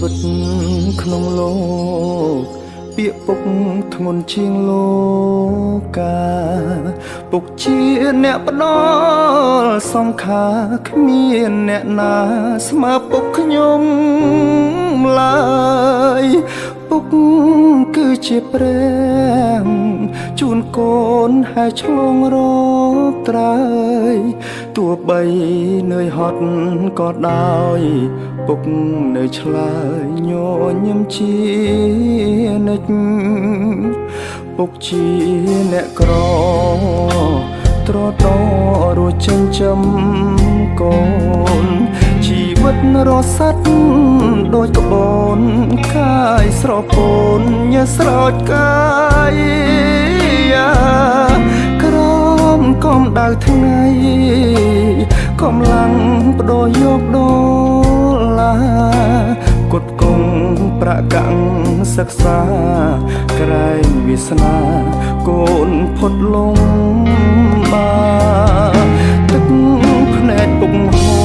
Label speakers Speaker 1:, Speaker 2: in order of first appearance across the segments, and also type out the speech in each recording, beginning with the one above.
Speaker 1: វិតក្នុងលោកពាក្យពុកធ្ងន់ជាងលោកកាពុកជាអ្នកផ្ដល់សង្ខារគ្មានអ្នកណាស្មើពុកខ្ញុំឡើយពុកគឺជាព្រះជូនកូនហើយឆ្លងរកត្រើយទោះបីនឿយហត់ក៏ដោយពុកនៅឆ្លើយញញឹមជានិច្ចពុកជាអ្នកក្រត្រតរួចចិញ្ចឹមកូនជីវិតរស័តដូចក្បូនកាយស្រពោនញើស្រោចកាយក្រមកំដៅថ្ងៃកំឡាំងបដូរយកដុល្លារគត់គង់ប្រកាំងសិក្សាក្រែងវាសនាកូនផុតលំបាទឹកភ្នែកពុកហូ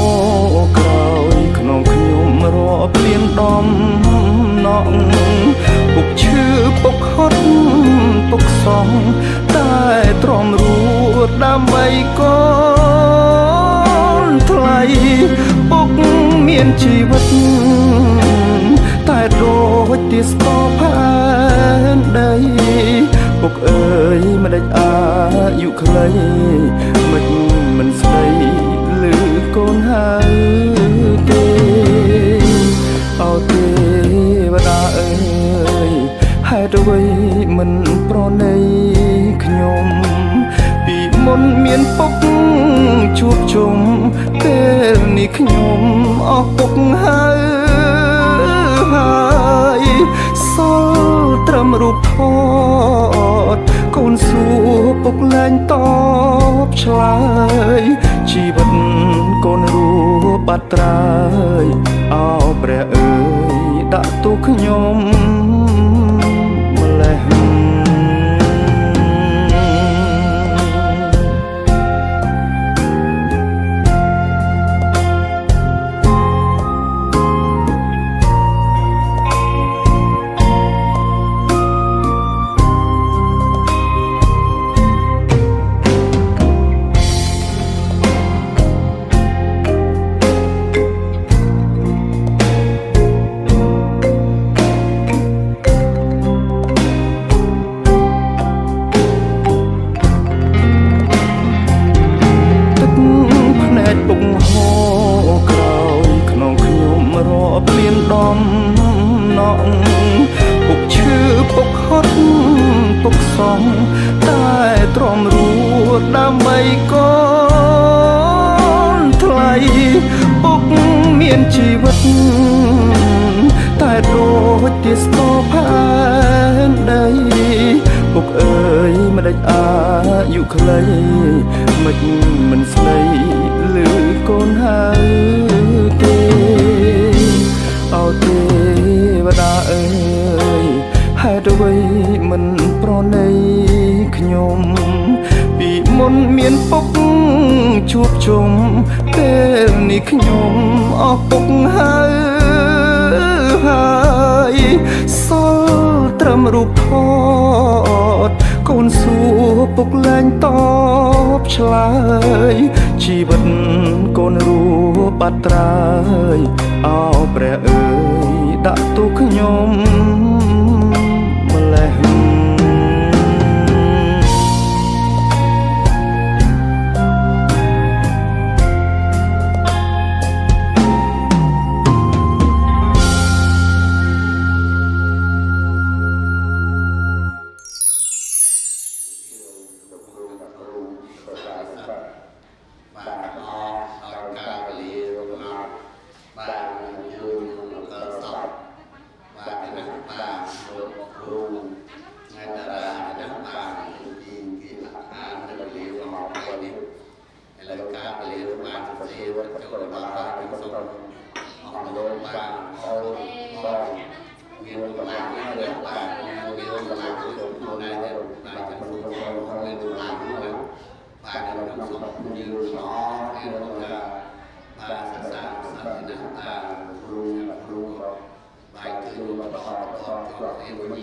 Speaker 1: រក្រោយក្នុងខ្ញុំរាប់លានដំណក់ពុកឈឺពុកហត់ពុកសងតែទ្រាំរួតដើម្បីកូនថ្លៃពុកមានជីវិតតែដូចទាស្គរផែនដីពុកអើយមិនដេចអាយុខ្លីមិនស្ដីឮកូនហើយទេអោទេវតាអើយហេតុអ្វីមិនប្រណីខ្ញុំពីមុនមានពុកជួបជុំពេលនេះខ្ញុំអស់ពុកហើយសល់ត្រឹមរូបថតកូនសួរពុកលែងតបឆ្លើយជីវិតកូនរួបាត់ត្រើយអោព្រះអើយដាក់ទោសខ្ញុំម្លេះដំណក់ពុកឈឺពុកហត់ពុកសងតែទ្រាំរួតដើម្បីកូនថ្លៃពុកមានជីវិតតែដូចទាស្គរផែនដីពុកអើយមិនដេចអាយុខ្លីមិនស្ដីឮកូនហើយទេអោទេវតាអើយហេតុអ្វីមិនប្រណីខ្ញុំពីមុនមានពុកជួបជុំពេលនេះខ្ញុំអស់ពុកហើយសល់ត្រឹមរូបថតកូនសួរពុកលែងតបឆ្លើយជីវិតកូនរួបាត់ត្រើយអោព្រះអើយដាក់ទោសខ្ញុំម្លេះ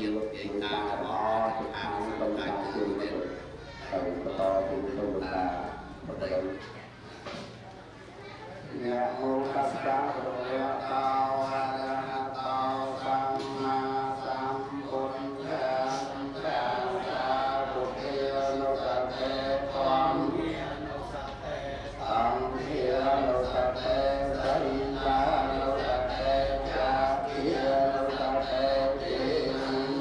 Speaker 2: ยินเพียงตาบอดทางสมการคือเด่นต่อถึงตัวตาเด่นยะโมตัสสะภะคะวะโตอะระหะโตสัมมาสัมพุทธัสสะพุทเทโนสัพเพธัมเมโนสัพเพสังฆเยโนสัพเพสัยยาโนสัพเพจักขิยโนสัพเพเต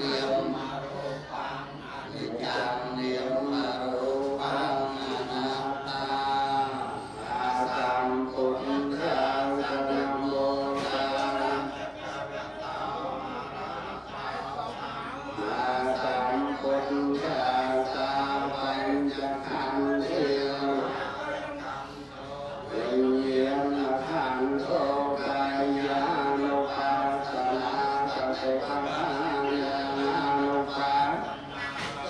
Speaker 2: นิยมมารูปังอนิจจังนิยมมารูปังอนัตตาอาสัมพุทธังสนะโมตัสสะอาสัมพุทธัสสะปัญจขันธ์เทวะเป็นเยี่ยมขันโตกายานุปัสสนาสติปัฏฐานานุปัส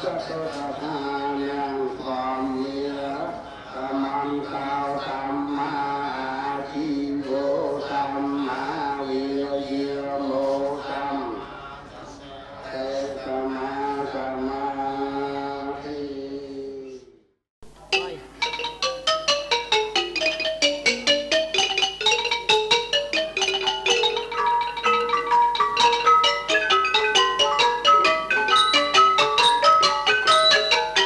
Speaker 2: สะสติปัฏฐานังความเมียกรรมังสาวสัมมาอาชีโวสัมมาวิริยโมสัมเตสัมมาสัมมาธิ
Speaker 3: เ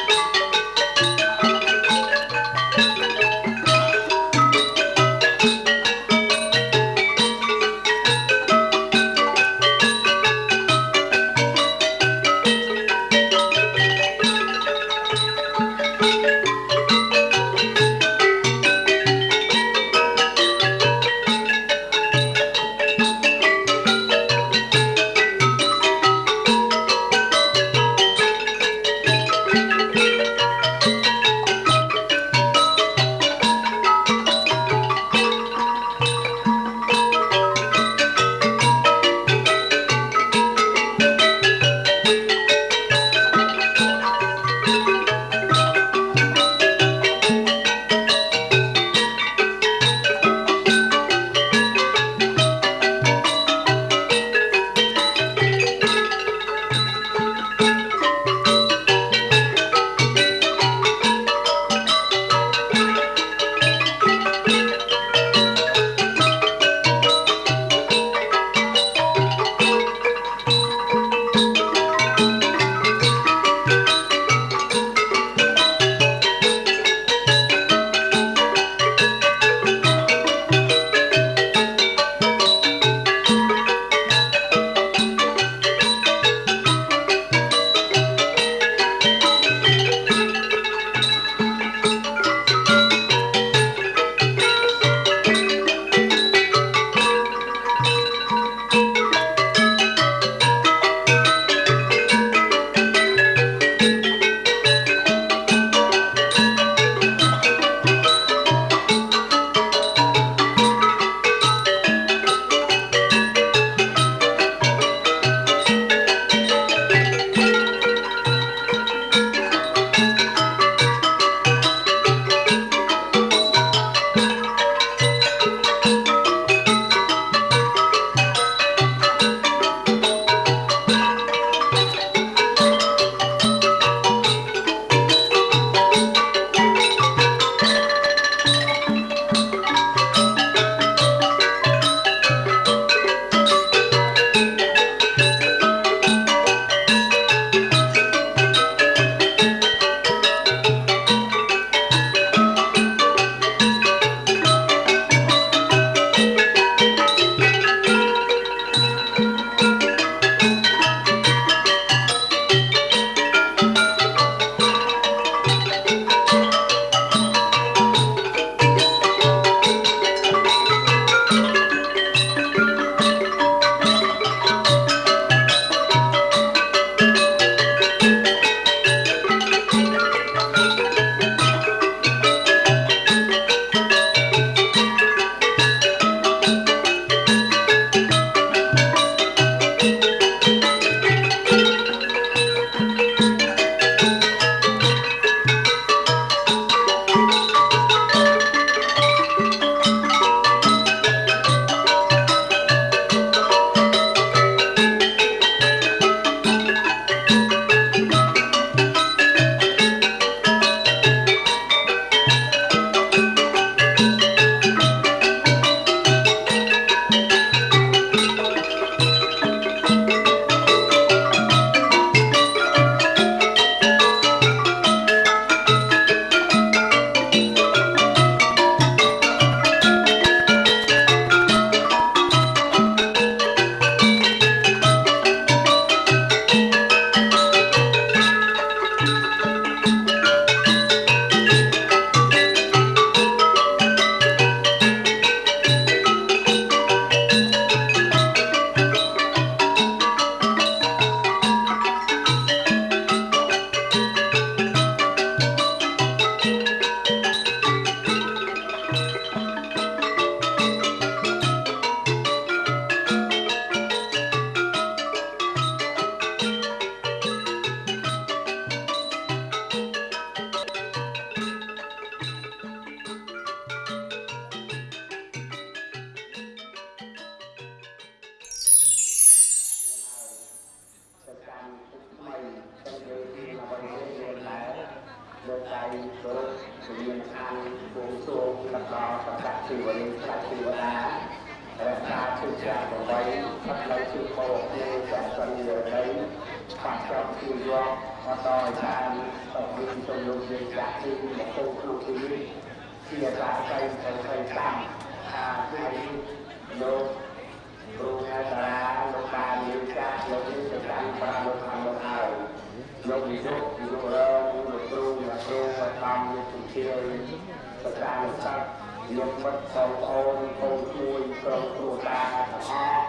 Speaker 2: យគោរពមានខាងវងសួងលក្ខណៈសម្រាប់ជីវនីខ្លាចជីវតារក្សាទុកជាប្រវៃអត់លើជាបរិយាកាសសិនលើដីបាត់ចំជាយកអត់ដល់តាមមានទំនុកយើងចាក់ទីមកគោក្នុងទីនេះជាការស្អីទៅតាមហើយលោកគ្រូអាចារ្យលោកបានមានការលោកនេះទៅតាមប្រាំលោកខាងលោកហើយលោកវិសុខលោករងលោកគ្រូអ្នកគ្រូតាមលោកជំទាវប្រការលោកសាស្ត្រលោកមិត្តបងប្អូនកូនជួយក្រុមគ្រួសារទាំងអស់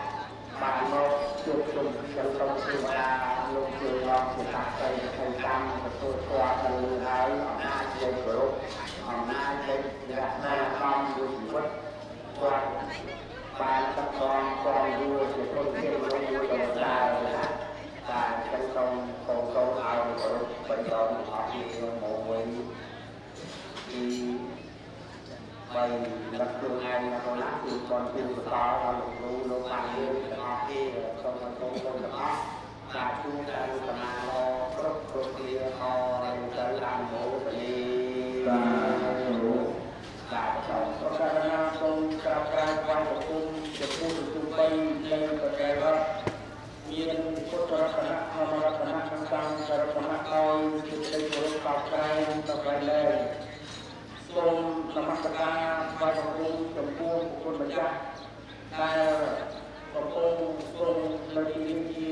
Speaker 2: បានមកជួបជុំក្នុងក្រុមគ្រួសារលោកជួយរកជាតាក់ទៅតាមទទួលស្គាល់ទៅហើយអំណាចនៃគោរពអំណាចនៃរក្សាកម្មមួយជីវិតគាត់បានទឹកកងកងយួរជាคนជាលោកយួរដល់ដែរណាតែខ្ញុំសូមកងកងឲ្យគោរពបន្តអស់គ្នាមកវិញទីបីដឹកខ្លួនឯងនៅណាគឺគាត់ពីបន្តដល់លោកគ្រូលោកបានរៀនទាំងអស់គ្នាសូមអង្គទាំងអស់ការជួបការសមាហរគ្រប់គ្នាអរទៅតាមមោទនីបាទចូលប្រកាសណាសូមក្រាបក្រែងបានប្រគំជាពុទ្ធទូបីនៃប្រទេសរដ្ឋមានពុទ្ធរតនៈធម្មរតនៈសង្ឃរតនៈឲ្យជាសេចក្ដីគោរពក្រាបក្រែងទៅក្រែងលែងសូមនមស្ការថ្វាយបង្គំចំពោះពុទ្ធម្ចាស់ដែលកំពុងទ្រង់នៅទីនេះជា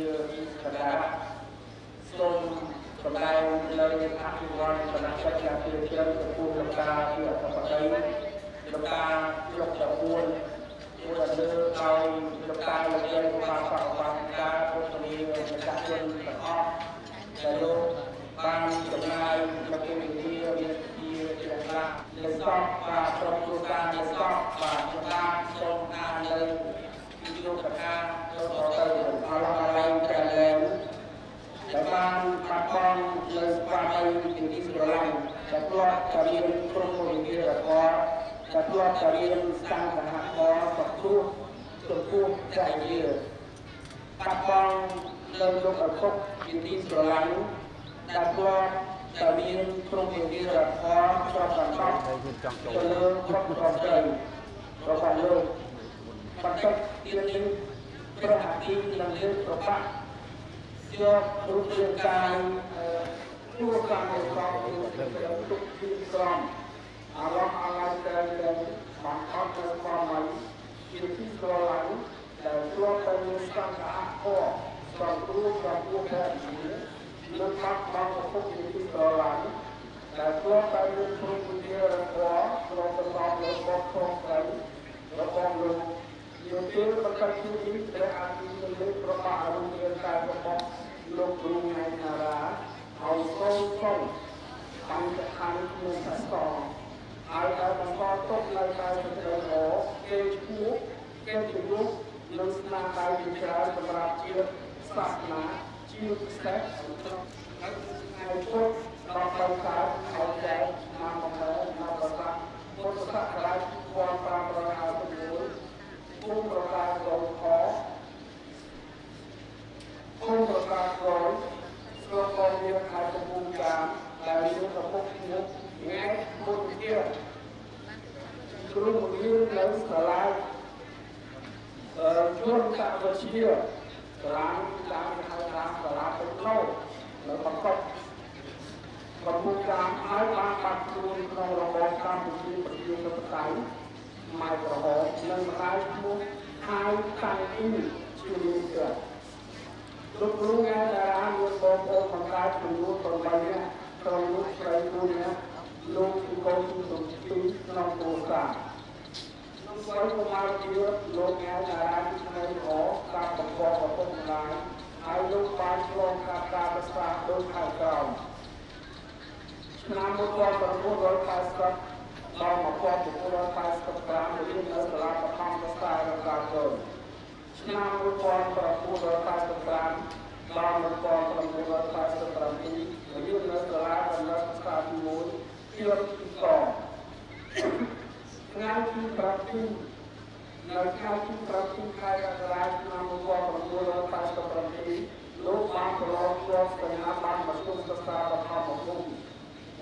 Speaker 2: សក្ការៈសូមសម្ដែងនៅអភិវឌ្ឍគណៈកិច្ចការជាច្រើនចំពោះលោកតាជាអធិបតីលោកតាលោកតពួនមួយលើឲ្យលោកតាលោកយាយបានបប្របានការពុទ្ធនីម្ចាស់ជនទាំងអស់ដែលលោកបានចំណាយនៅពេលវេលាមានជាជ្រះថ្លានៅសពបាទក្រុមគ្រួសារនៅសពបាទលោកតាសូមអាននៅលោកតាលោកទៅអរឡៃតែលែងដែលបានបាត់បង់នៅស្វាមីជាទីស្រឡាញ់ដែលធ្លាប់តែមានក្រុមពលវិរៈគាត់ដែលធ្លាប់តែមានសង្ឃហបប្រព្រឹត្តចំពោះចៃវាបាត់បង់នៅលោកឪពុកជាទីស្រឡាញ់ដែលធ្លាប់តែមានក្រុមពលវិរៈគាត់ជាប់កណ្ដាប់ទៅលើគ្រប់គ្រងត្រូវរបស់លោកបន្តិចទៀតនេះព្រះអធិនឹងលើកប្របាក់យករូបរាងកាយជួបការប្រកបដោយទុកទីក្រមអារម្មណ៍អាឡ័យដែលបានអត់ទៅស្វាមីជាទីស្រឡាញ់ដែលធ្លាប់តែមានសង្ឃៈអរសំគ្រួចំពោះតែលើកបាត់បង់ឪពុកជាទីស្រឡាញ់ដែលធ្លាប់តែមានព្រមវិជារកអក្នុងប្រកបដោយបទខុសត្រូវរបស់លោកយើងពេលបន្តិចនេះព្រះអាទិនឹងលើកប្របាក់រូបរាងកាយរបស់លោកគ្រូថ្ងៃណារាឲ្យចូលក្នុងបញ្ចខណ្ឌក្នុងសាសនាហើយឲ្យបន្តទុកនៅតែសេចក្ដីល្អគេឈ្មោះគេជំនួសនិងស្នាដៃជាច្រើនសម្រាប់ជាតិសាសនាជាពិសេសហើយពុទ្ធដល់ទៅកើតឲ្យចែកតាមបំរើនៅប្រសាទពុទ្ធសករាជ1556គុំប្រការរងខគុំប្រការរងស្រុកកងមានខេត្តកំពង់ចាមដែលមានប្រភពមុខងាយមុខជាគ្រូបង្រៀននៅសាលាជួនតាវិទ្យាសាលាតាមហៅថាសាលាពេទ្រនៅបង្កប់កំពង់ចាមហើយបានបាត់ខ្លួនក្នុងរបបកម្ពុជាប្រជាធិបតេយ្យម៉ែក្រហមនិងម្ដាយឈ្មោះហៅតាំងអ៊ីជាមានទៀតលោកគ្រូថ្ងៃតារាមានបងប្អូនបង្កើតចំនួន8នាក់ក្រុមលោកស្រី4នាក់លោកជាកូនទី2ក្នុងគ្រួសារលោកស្រីកុមារជាលោកថ្ងៃតារាជាថ្មីល្អតាមបង្កប់ឪពុកម្ដាយហើយលោកបានឆ្លងកាត់ការសិក្សាដូចខែក្រោមឆ្នាំ1980ដល់1985រៀននៅសាលាបឋមសិក្សារកាជើឆ្នាំ1985ដល់1987រៀននៅសាលាបណ្ឌិតសិក្សាទី1ជាទីកងថ្ងៃទី7នៅខែទី7ខែកក្កដាឆ្នាំ1987លោកបានប្រឡងជាប់សញ្ញាបត្របឋមសិក្សាបឋមភូមិ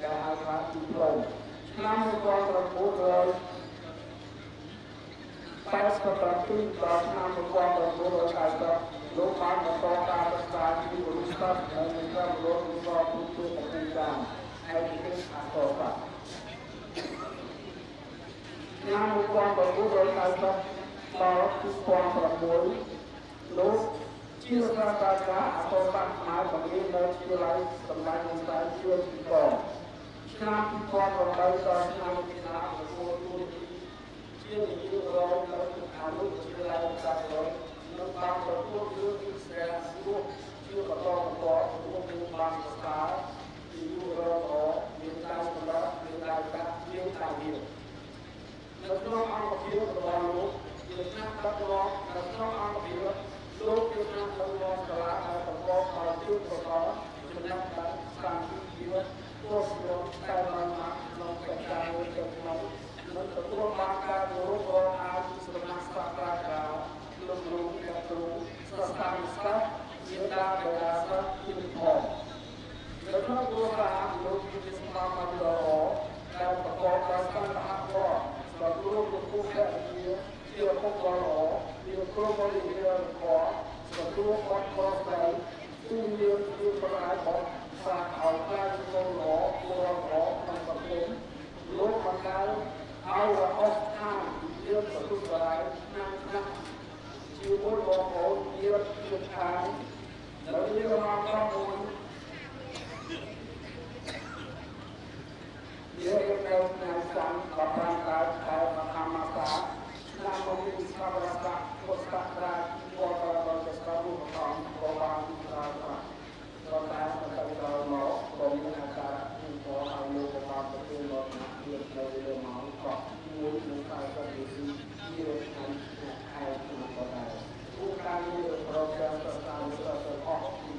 Speaker 2: ដែលហៅថា ទីក្រុងឆ្នាំ1987ដល់ឆ្នាំ1990លោកបានបន្តការសិក្សាពីវិទ្យាសាស្ត្រនិងវិទ្យាលំនៅក្នុងវិទ្យាប្រទេសតាមឯកទេសអក្សរសាស្ត្រឆ្នាំ1990ដល់2006លោកជាសាស្ត្រាចារ្យអក្សរសាស្ត្រខ្មែរបង្រៀននៅវិទ្យាល័យសម្ដេចលោកតាជួនទីកងឆ្នាំ2008ដល់ឆ្នាំ2019ជានាយករងនៅអនុវិទ្យាល័យសាស្ត្រនៅបានប្រកួតរឿងវិទ្យាសាស្ត្រជាបន្តរួមមានបានស្គាល់ពីយុរអមានដៃសម្រាប់មានដៃកាត់ជាងដៃទៀតនៅក្នុងអង្គភាពរបស់លោកជាឆ្នាំដឹកនាំនៅក្នុងអង្គភាពលោកជាឆ្នាំដឹកនាំសាលាដែលប្រកបដោយជួនប្រកបចំណេះដឹងស្រាវជ្រាវជីវិតគ្រប់គ្រងតែបានមកក្នុងកិច្ចការមួយចំនួននិងទទួលបានការគោរពរងអាពីសំណាក់សាស្ត្រាចារ្យលោកគ្រូអ្នកគ្រូសាស្ត្រាចារ្យសាស្ត្រជាដាបេដាសាស្ត្រជាផងនៅក្នុងគ្រួសារលោកជាសមាជិកដ៏ល្អដែលប្រកបដោយសន្តិភាពដល់គ្រូលោកគ្រូភរិយាជាពុកដ៏ល្អមានគ្រូបរិយាល្អសម្រាប់គ្រូគាត់ខុសត្រូវទូមានជាប្រអាយរបស់សាស្ត្រឲ្យខ្លាចជាល្អគួរល្អក្នុងសង្គមលោកបណ្ដាលឲ្យរអស់ឋានយើងទទួលបានណាស់ជាមួយបងប្អូនយើងជាឋានแล้วนี่ก็มาข้อมูลเยอะในในสังกับบางการใช้มาทำมาสาหน้ามันมีสภาพรักษาโคตรตราที่พอเราจะสร้างรูปของโบราณเราเราได้เราเนาะตรงนี้นะครับที่พอเอาโลกมาเป็นเราเรียนเราเรียนมาก็มูลในการก็ดีที่เราทำให้ทุกคนได้ผู้การเรียนโปรแกรมต่างๆเราจะออกที่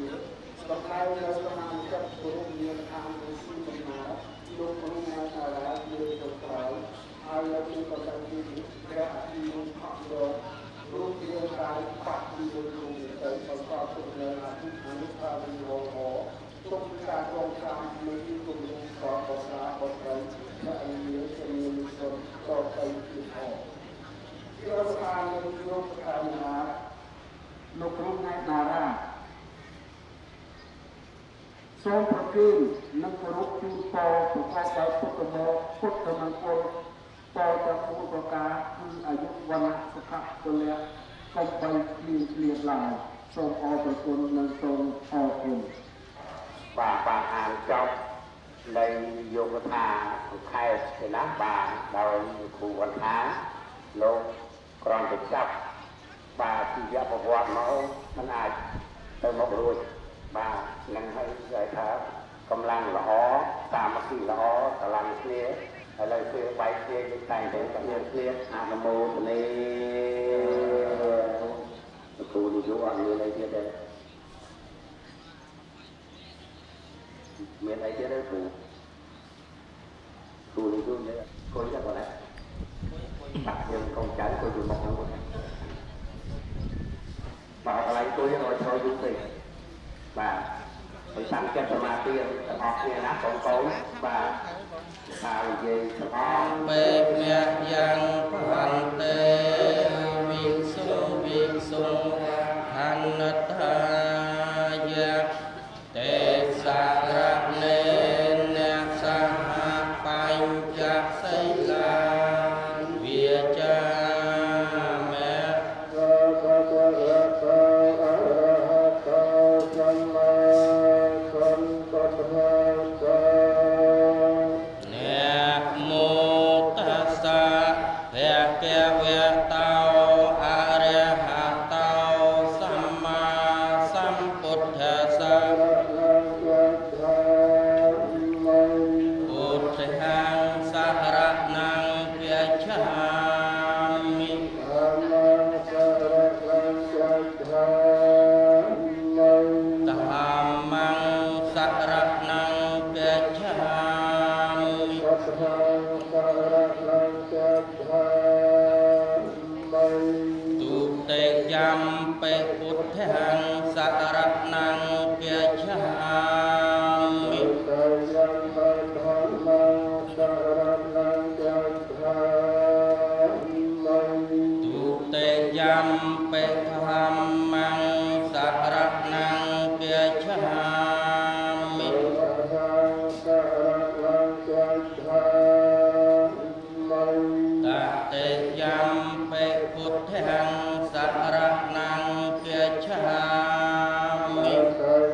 Speaker 2: สำคัญเราจะนำจับตัวเรียนทางในสิ่งต่างๆลูกคนงานอะไรเรียนจบแล้วอายุที่กำลังดีและที่มุ่งพัฒนารูปเรียนการปัจจุบันรูปแต่ประกอบกับเรื่องที่อนุภาพวิโรหะต้องการลงการในที่กลุ่มสอบภาษาบทเรียนและอันนี้จะมีส่วนต่อไปที่พอที่เราทานในโลกการงานลูกรุ่งในนาราសូមប្រគេននិងគោរពជូនពរប្រកបដោយពុទ្ធមង្គលពុទ្ធមង្គលពរទាំងគូប្រការគឺអាយុវណ្ណៈសុខៈពលៈកុំបីគ្លៀងគ្លៀងឡើយសូមអរគុណនិងសូមអរគុណបាទអានចប់នៃយោគថាខែទៅណាបាទដោយគ្រូវណ្ណាលោកគ្រាន់តែចាប់បាទជីវប្រវត្តិមកមិនអាចទៅមករួចបាទនឹងឲ្យគេថាកម្លាំងល្អសាមគ្គីល្អស្រឡាញ់គ្នាឥឡូវគឺបែកគ្នាយើងតែងតែគ្នាអនុមោទនាគ្រូនិយោអត់មានអីទៀតទេមានអីទៀតទេគ្រូនិយោនេះគួយយ៉ាងណាបាទយើងកុំចាញ់គួយយមកហ្នឹងបាទកន្លែងគួយឲ្យចូលយូរពេកបាទហើយសាំចិត្តសមាធិទាំងអស់គ្នាណាបងប្អូនបាទថានិយាយទាំងអស់ពេកអ្នកយ៉ាងបានទេវិសុហនតាយៈទេសារៈនេអ្នកសហបញ្ចសិលាវាចាHãy subscribe cho kênh Ghiền Mì Gõ để không bỏ lỡ
Speaker 3: ធម្មੰសរណੰគាឆាមិ តតេយំបេពុទ្ធាំសរណੰគាឆាមិ
Speaker 4: អ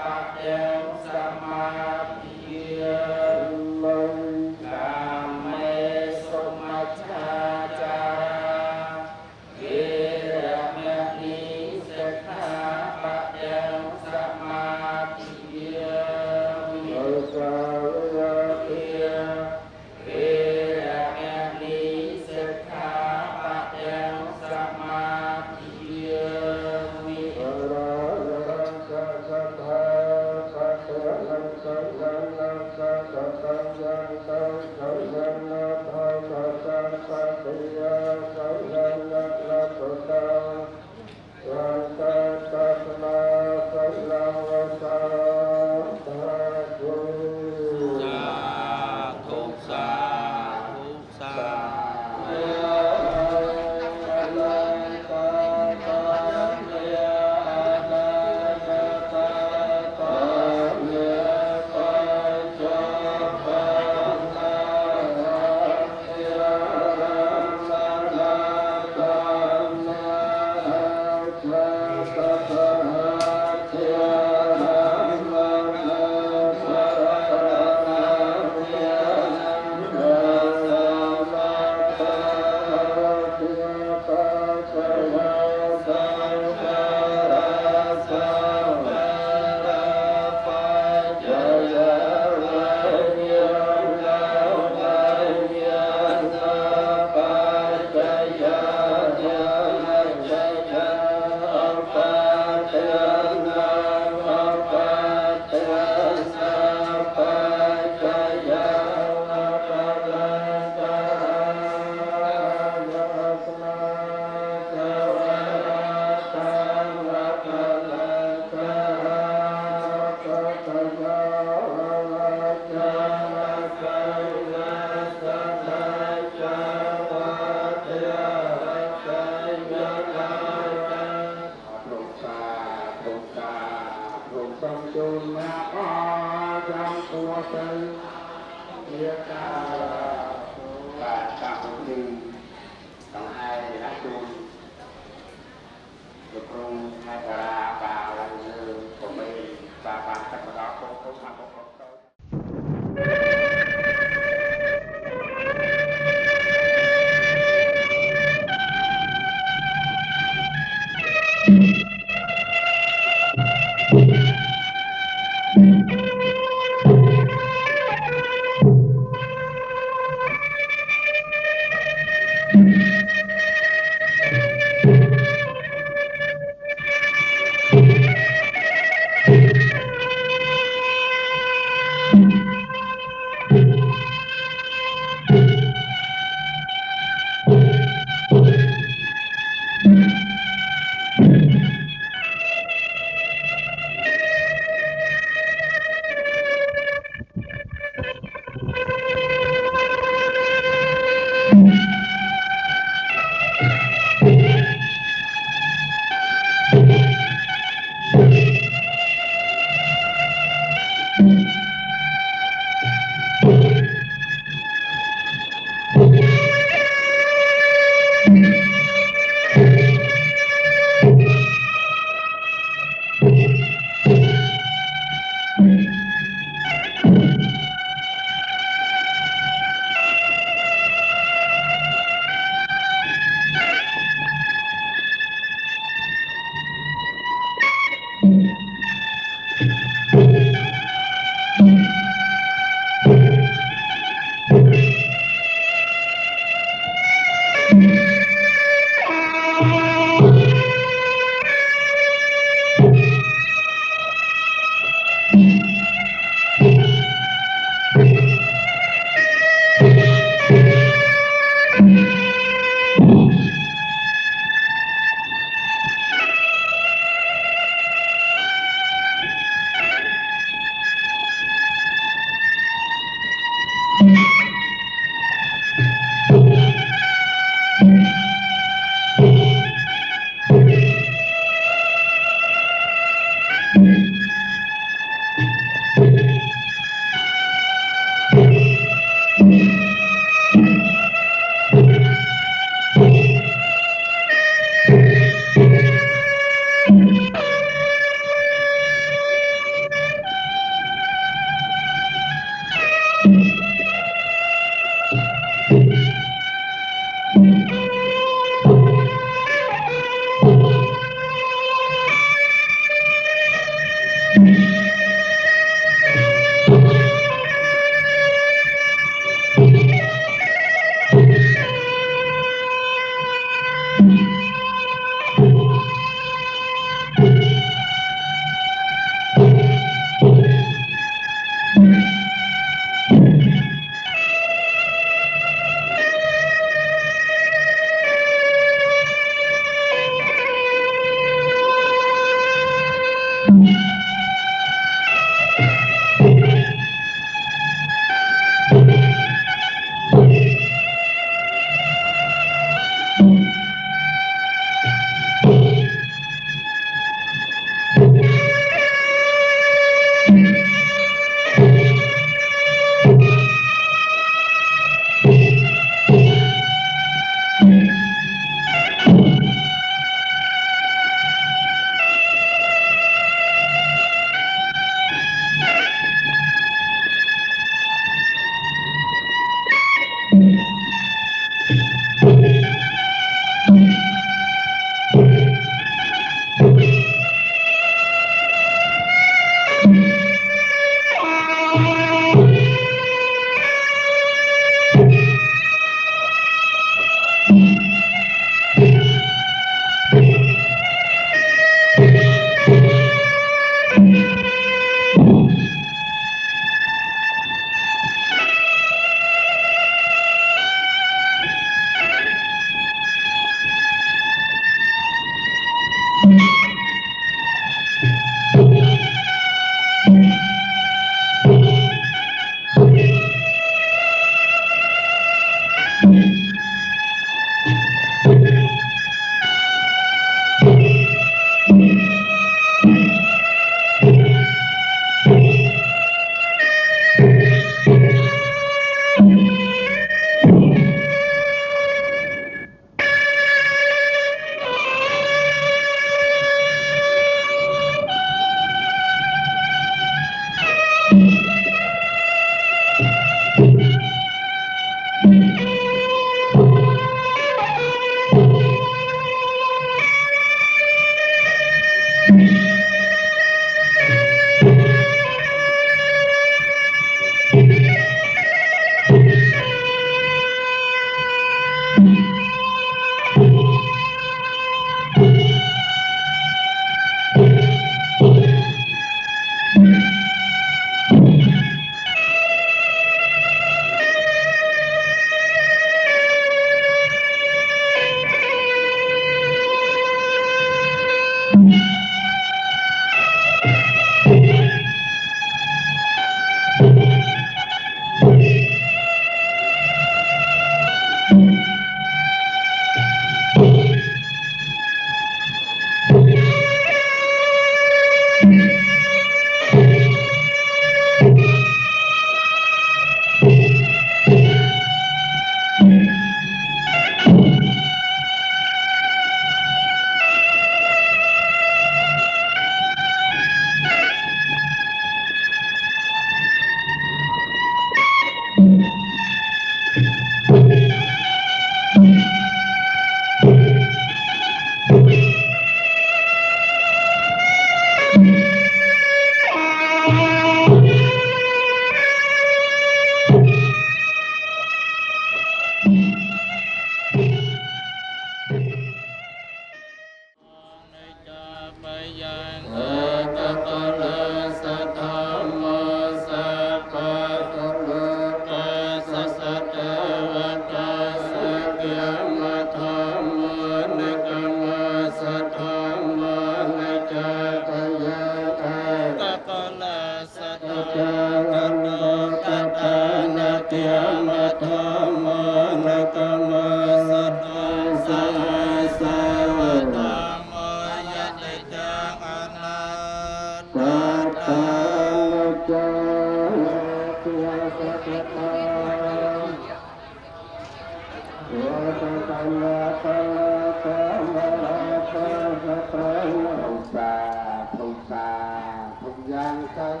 Speaker 2: ยังสัง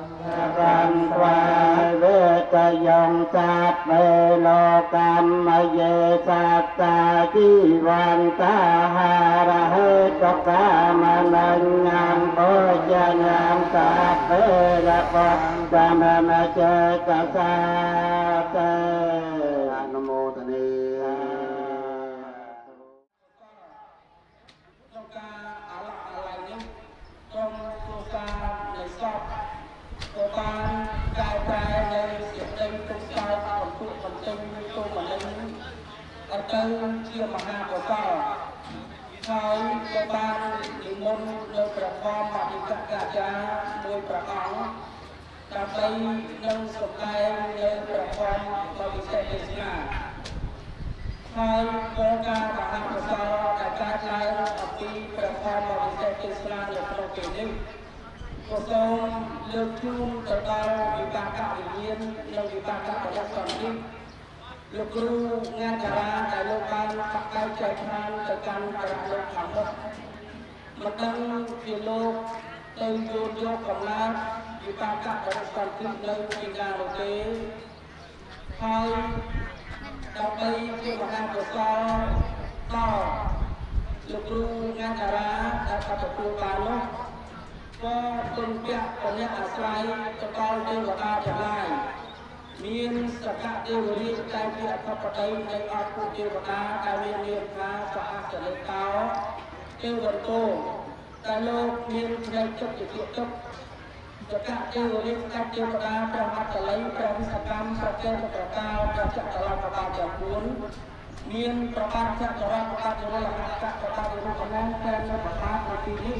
Speaker 2: รันวาเวทยังจัตเวโลกัมมเยสัตตาจีวันตาหาระเหตุกามนัญญังโพจญังสัพเพระปังสัมมาเจตสาเตอนุโมทนี
Speaker 3: ต้องการอะไรเนี่ยต้องการในสอบต้องการกายใจในเสียงเต็มต้องการของตัวคนเต็มตัวคนเต็มเอาเติมเชื่อมหาก็ต่อเขาต้องการนิมนต์โดยประกอบมาดิกะกาจาโดยประกอบการไปนั่งสกายโดยประกอบมาดิเศษเสนาហើយក៏ការមហាប្រសើរដែលកើតឡើងអំពីព្រះធម៌វិសេសទេសនានៅក្នុងពេលនេះក៏សូមលើកជូនទៅដល់វិបាកវិញ្ញាណនិងវិបាកបរិសន្តិលោកគ្រូងាការាដែលលោកបានបកកែចែកឋានទៅកាន់បរិលោកខាងមុខមិនដឹងជាលោកទៅយកកំណើតវិបាកបរិសន្តិនៅពីណានោះទេហើយដើម្បីជាមហាកុសលតលោកគ្រូងាការាដែលទទួលបាននោះក៏ទុនពាក់ពលៈអាស្រ័យទៅដល់ទេវតាទាំងឡាយមានសកទេវរាជតែជាអធិបតីនៃអស់ពួកទេវតាដែលមាននាមថាសហចលិតោទេវតោតែលោកមានផ្នែកចិត្តជាទឹកសកទេវរាជតែទេវតាព្រះអត្តល័យព្រះវិសកម្មប្រកេតប្រកោព្រះចក្រកបាទាំង4មានប្របានចក្រកបាចរលហកកបារូបណាតែនៅប្របាននៅទីនេះ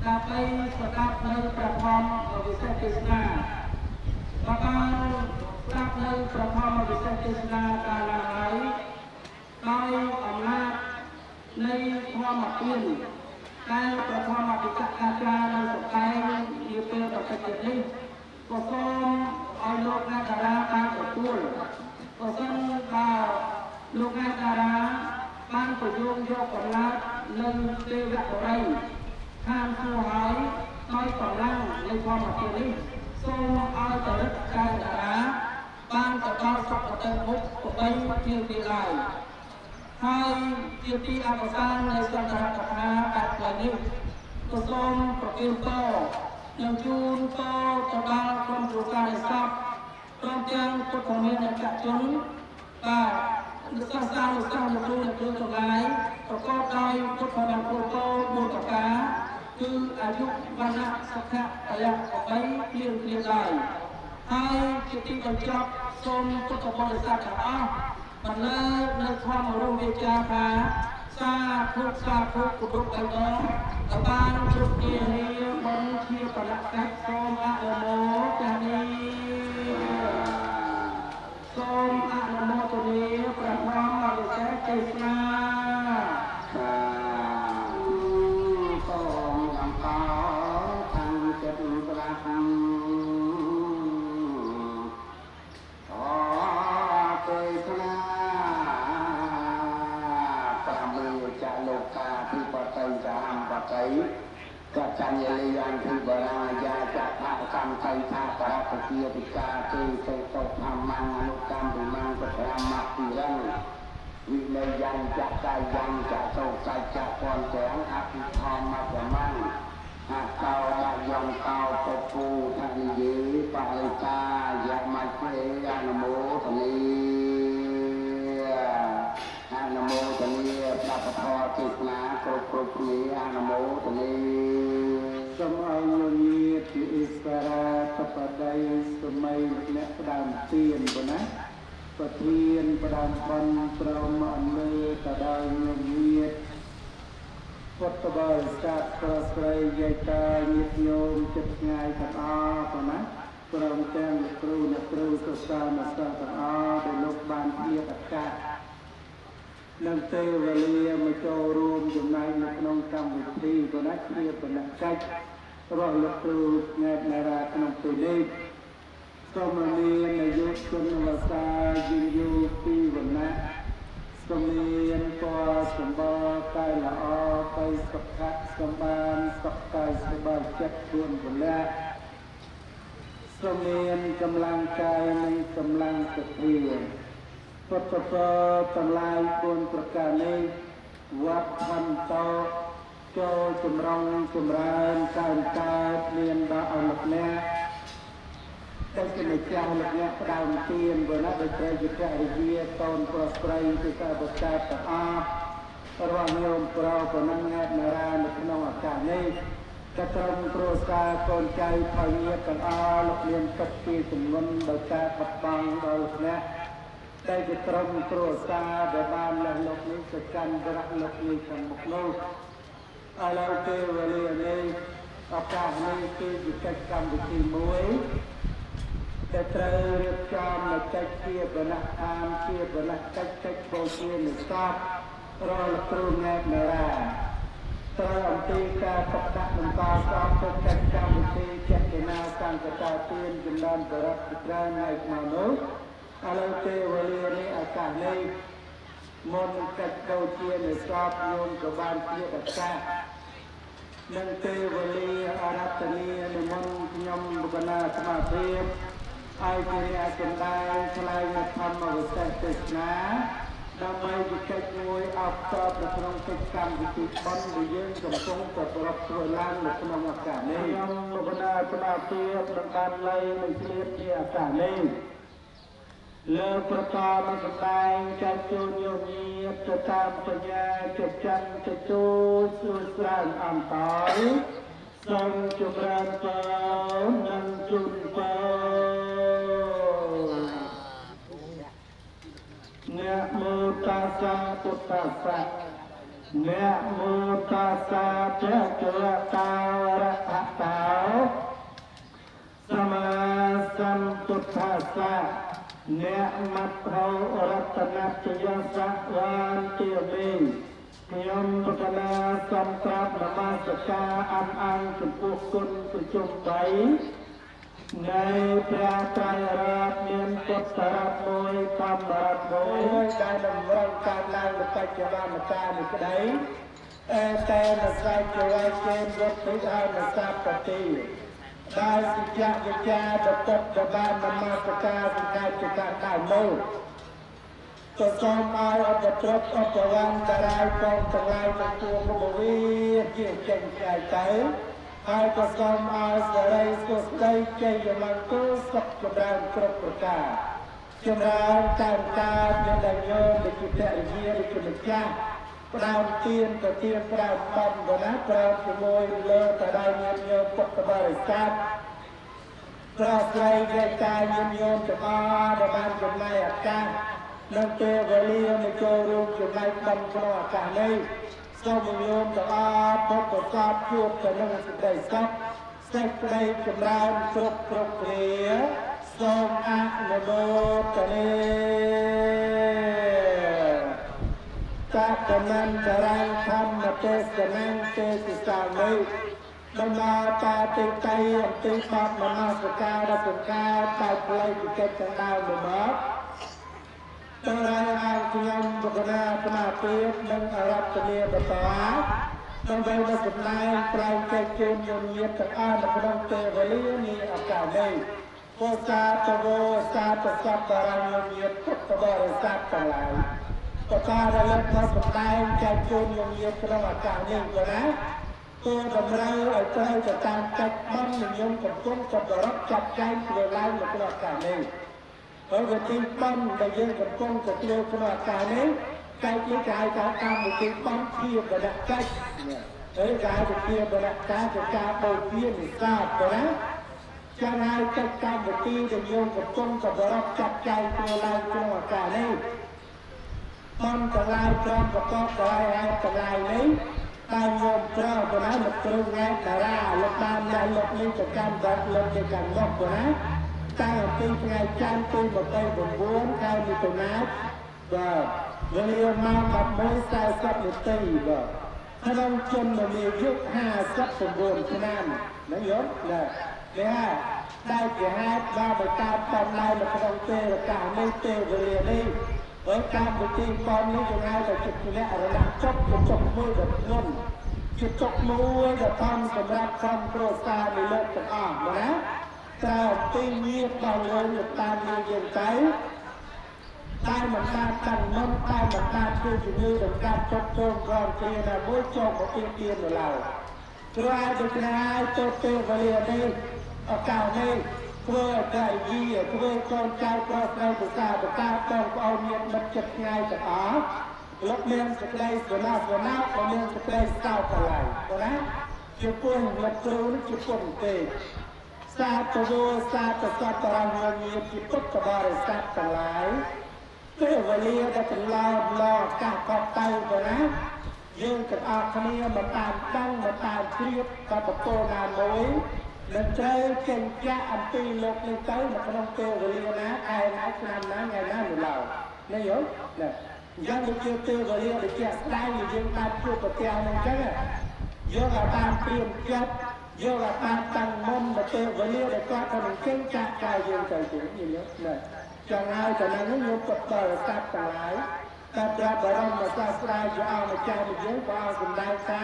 Speaker 3: ដើម្បីស្ដាប់នៅព្រះធម៌វិសេសទេសនាបានស្ដាប់នៅព្រះធម៌វិសេសទេសនាកាលហើយដោយអំណាចនៃធម្មទានដែលព្រះធម៌វិសេសអាចារ្យនៅសកែជាពេលប្រតិទិនេះក៏សូមឲ្យលោកនាការាបានទទួលក៏សូមបើលោកនាការាបានប្រយោគយកកំណើតនៅទេវបុរីខាងគួរហើយដោយកម្លាំងនៃធម្មទាននេះសូមឲ្យតរិទ្ធកាយតារាបានទៅដល់សុខទៅមុខប្របីជាទីឡើយហើយជាទីអបសាននៃសន្តរកថាបែបនេះក៏សូមប្រគិលតនឹងជូនតទៅដល់ក្រុមគ្រួសារនៃសពព្រមទាំងពុទ្ធមានអ្នកជនបាទនិស្សិតសាស្ត្រលោកគ្រូទាំងឡាយប្រកបដោយពុទ្ធបានគោលគោលបុត្រកាគឺអាយុវណ្ណៈសុខៈពលៈ8គ្លៀងឡើយហើយជាទីបញ្ចប់សូមពុទ្ធបរិស័ទទាំងអស់បន្លឺនៅធម្មរមវិជ្ជាថាសាធុគ្រប់បីដងបានជោគជ័យបុណ្យជាបលកៈសូមអនុមោទនាសូមអនុមោទនាព្រះធម៌វិសេសទេសនាกัจจัญญลียันทิบรายาจัตถะสัมไทธาปะปะเกียติกาเตเตโตธรรมังอนุกรรมปิมังปะธรรมะปิรังวิเลยันจักายังจัตโตสัจจะพรแสงอภิธรรมะปะมังอาเตาบะยองเตาปะปูทันเยปะลิตายะมะเจอนุโมทนีอนุโมทนีพระปฐมจิตนาครบนี้อนุโมทนีสมัยนี้ที่อิสระตปะไดสมัยและประดามเตียนบนะประเทียนประดามบันตรมอันเลตะดายเงียดพุทธบริษัทประเสริฐยกายยิโยมจัดงานขัดอาปนะพร้อมแจ้งครูนักครูศึกษานักศึกษาได้ลบบานเทียบอากาศนั่งเตวเลียมาโจรวมอยู่ในขนมกรรมวิธีปนักเทียบปนักใจรอยลูกครูเงยนาราขนมตัวนี้ก็มาเรียนในยุค
Speaker 2: คุณวาสายินยูปีวันนะสมียนตัวสมบัติกายละอไปสักขะสมบัติสักกายสมบัติจัดควรวันนะสมียนกำลังกายในกำลังสติพุทธะตลายบนประการนี้วัดพันโตโจจำรองจำรานการกายเรียนดาอันเนี้ยได้เป็นเจ้าหลักเนี้ยดาวเตียนบนนั้นได้ใจจิตใจเรียตอนปลอดภัยที่การบริการต่างระหว่างโยมเราปนังงานนาราในขนมอากาศนี้กระทำโปรสาโกนใจพายเงียกันหลักเรียนตัดปีสมนโดยการปัดบังเราหลักเนี้ยได้จะตรมโปรสาในบ้านและหลักนี้จะกันรักหลักนี้ทั้งหมดโลกอะไรเกี่ยวกับเรื่องนี้อากาศนี้คือกิจกรรมที่มวยแต่เธอเรียกจอมและใจเชียบและทานเชียบและใจโบเชียนทราบรอครูแงนาราตรอมตีการปกติมันตาสอบเป็นกิจกรรมที่เจ็ดนาการกระจายเตียนจำนวนบริสุทธิ์ในมนุษย์อะไรเกี่ยวกับเรื่องนี้อากาศนี้มนกัดโบเชียนทราบโยมกับบ้านเชียบกับชานั่นเทวลีอารัตนีนิมนต์ยมบุกนาสมาธิไอเดียจันได้ทลายธรรมวิเศษศาสนาดำไปจิตใจมวยอับตอบในขนมกิจกรรมวิจิตรบันวิญญาณสมทรงกับรับส่วนล่างในขนมอากาศนี้ยมบุกนาสมาธิประการไล่ในเชียบที่อากาศนี้เลิกประกอบมันสบายใจจูนโยมีจะตามปัญญาจะจันจะจูสุสานอ่านต่อยทรงจุบรันเปิลนันจุนเปิลเนโมตัสสะพุทธัสสะเนโมตัสสะเจ้าเจ้าตาวะหะตาวสัมมาสัมพุทธัสสะเนมัตเรารัตนัจยสักวันเตียมียมปกนาสัมปราบนมัสการอันสุภกุลสุจุไปในพระไตรรัตน์เนียนพุทธรัตน์มวยธรรมรัตน์มวยได้ดำรงการลางปัจจุบันการในกระไดแต่ในสายเจริญเจริญวัดที่เอาในสัพพติได้สิจาวิจาดตบดบานนมาสการวิญญาจุกาตาโมตัวจอมเอาอัปตรบอัปวันตรายกองตรายเป็นตัวมุบวีเกี่ยวเก่งใจใจให้ตัวจอมเอาสลายสุดใจใจยมันตัวสักจำรานครบประกาศจำรานการยังได้โยมได้จุดแต่เยี่ยได้จุดจ้าปราบเตียนต่อเตียนปราบปั๊มกันนะปราบขโมยเลิศแต่ได้เงินโยมปกบริษัทปราบใครใครกายเงินโยมจะมาประมาณจำนายอาการนั่งเตวลีในโจรุจำนายบันพลอาการนี้สมโยมจะมาพบกับทราบพูดกันนั่งสุดได้ซับเสกได้จำรานครบเรียสมอะนโมตเนจากนั้นจะรังธรรมเทศนังเทศสามีบรรดาตาติไตอันติปัตมนาสการะปุกาตาปลายจิตจังดาวมุมาตั้งรายงานขยมบุกนาสมาธินังอารัตเนียบตาตั้งใจมาสุดนายปลายใจเจนยมเยียบจากอาณาพนมเตวลีนีอากาศนี้โพสาตโวสาตสัพพารังยมเยียบพุทธบริษัททั้งหลายประการเลิศมาสุดนายใจเจนยมเยียบพระอากาศนี้ก็นะตัวดำเราไอ้เจ้าจะตามจับบ้านนิยมกับต้นกับรับจับใจเปลี่ยนไล่ในพระอากาศนี้เพราะว่าที่บ้านได้ยืนกับต้นกับเปลี่ยนพระอากาศนี้ใจที่กายการตามในที่บ้านเทียบกับใจกายจะเทียบกับกายจะกาโบเทียนทราบนะจะนายจัดการในที่ได้ยืนกับต้นกับรับจับใจเปลี่ยนไล่พระอากาศนี้มันจะไล่พร้อมกับต้องไล่จะไล่นี้ตายโยมเจ้าตัวนั้นหมดตรงไงแต่ละหลบตามในหลบนี้จะการแบบหลบในการงอกตัวนั้นตั้งตีไงจานตีหมดไปบนบ้วนใครมีตัวนั้นก็เรียนมาแบบไม่ใส่ซับหรือตีก็ถ้าน้องจนมันมียุค50สมบูรณ์ขนาดนั้นยศเนี่ยเนี่ย
Speaker 3: ได้ជាហេតុមកដោយការបំណែនៅក្នុងពេលការនេះពេលវេលានេះដោយកម្មវិធីបំនេះយើងហៅថាជាលក្ខណៈចប់ជាចប់មួយដ៏ធ្ងន់ជាចប់មួយដ៏ធំសម្រាប់ក្រុមគ្រួសារនៃលោកទាំងអស់ណាតើទីងារដល់លើតាមនេះយើងទៅតែមិនបានតាំងមុនតែមិនបានជាជំនឿដល់ការចប់ចូលក្រមគ្រាណាមួយចូលមកពីទៀននៅឡើយក្រោយដូចណាទៅពេលវេលានេះឱកាសនេះធ្វើតែយីធ្វើកូនចៅប្រុសស្រីប្រសាប្រកាបងប្អូនមានមិត្តចិត្តថ្ងៃទាំងអស់លោកមានសេចក្តីស្រណោះស្រណោក៏មានសេចក្តីសោកកន្លែងណាជាពុនលោកគ្រូនេះជាពុនទេសាទរសាទសតរងញាជាពុទ្ធបរិស័ទទាំងឡាយពេលវេលាដែលកន្លងឱកាសក៏ទៅទៅណាយើងទាំងអស់គ្នាមិនបានដឹងមិនបានជ្រាបក៏បកលណាមួយនឹងត្រូវចេញចាក់អំពីលោកនេះទៅនៅក្នុងពេលវេលាណាខែណាឆ្នាំណាថ្ងៃណានៅឡើយនេះយល់ណាយ៉ាងដូចជាពេលវេលាដែលជាក់ស្ដែងយើងបានជួបប្រទះនឹងចឹងយកឲ្យបានព្រៀមចិត្តយកឲ្យបានតាំងមុនទៅពេលវេលាដែលគាត់ទៅនឹងចេញចាក់កាយយើងទៅទៀតនេះណាចង់ឲ្យតែនឹងខ្ញុំក៏តើកាត់ទាំងឡាយតែប្រាប់បរមសាស្ត្រាជាអង្គម្ចាស់នៃយើងក៏ឲ្យសម្ដែងថា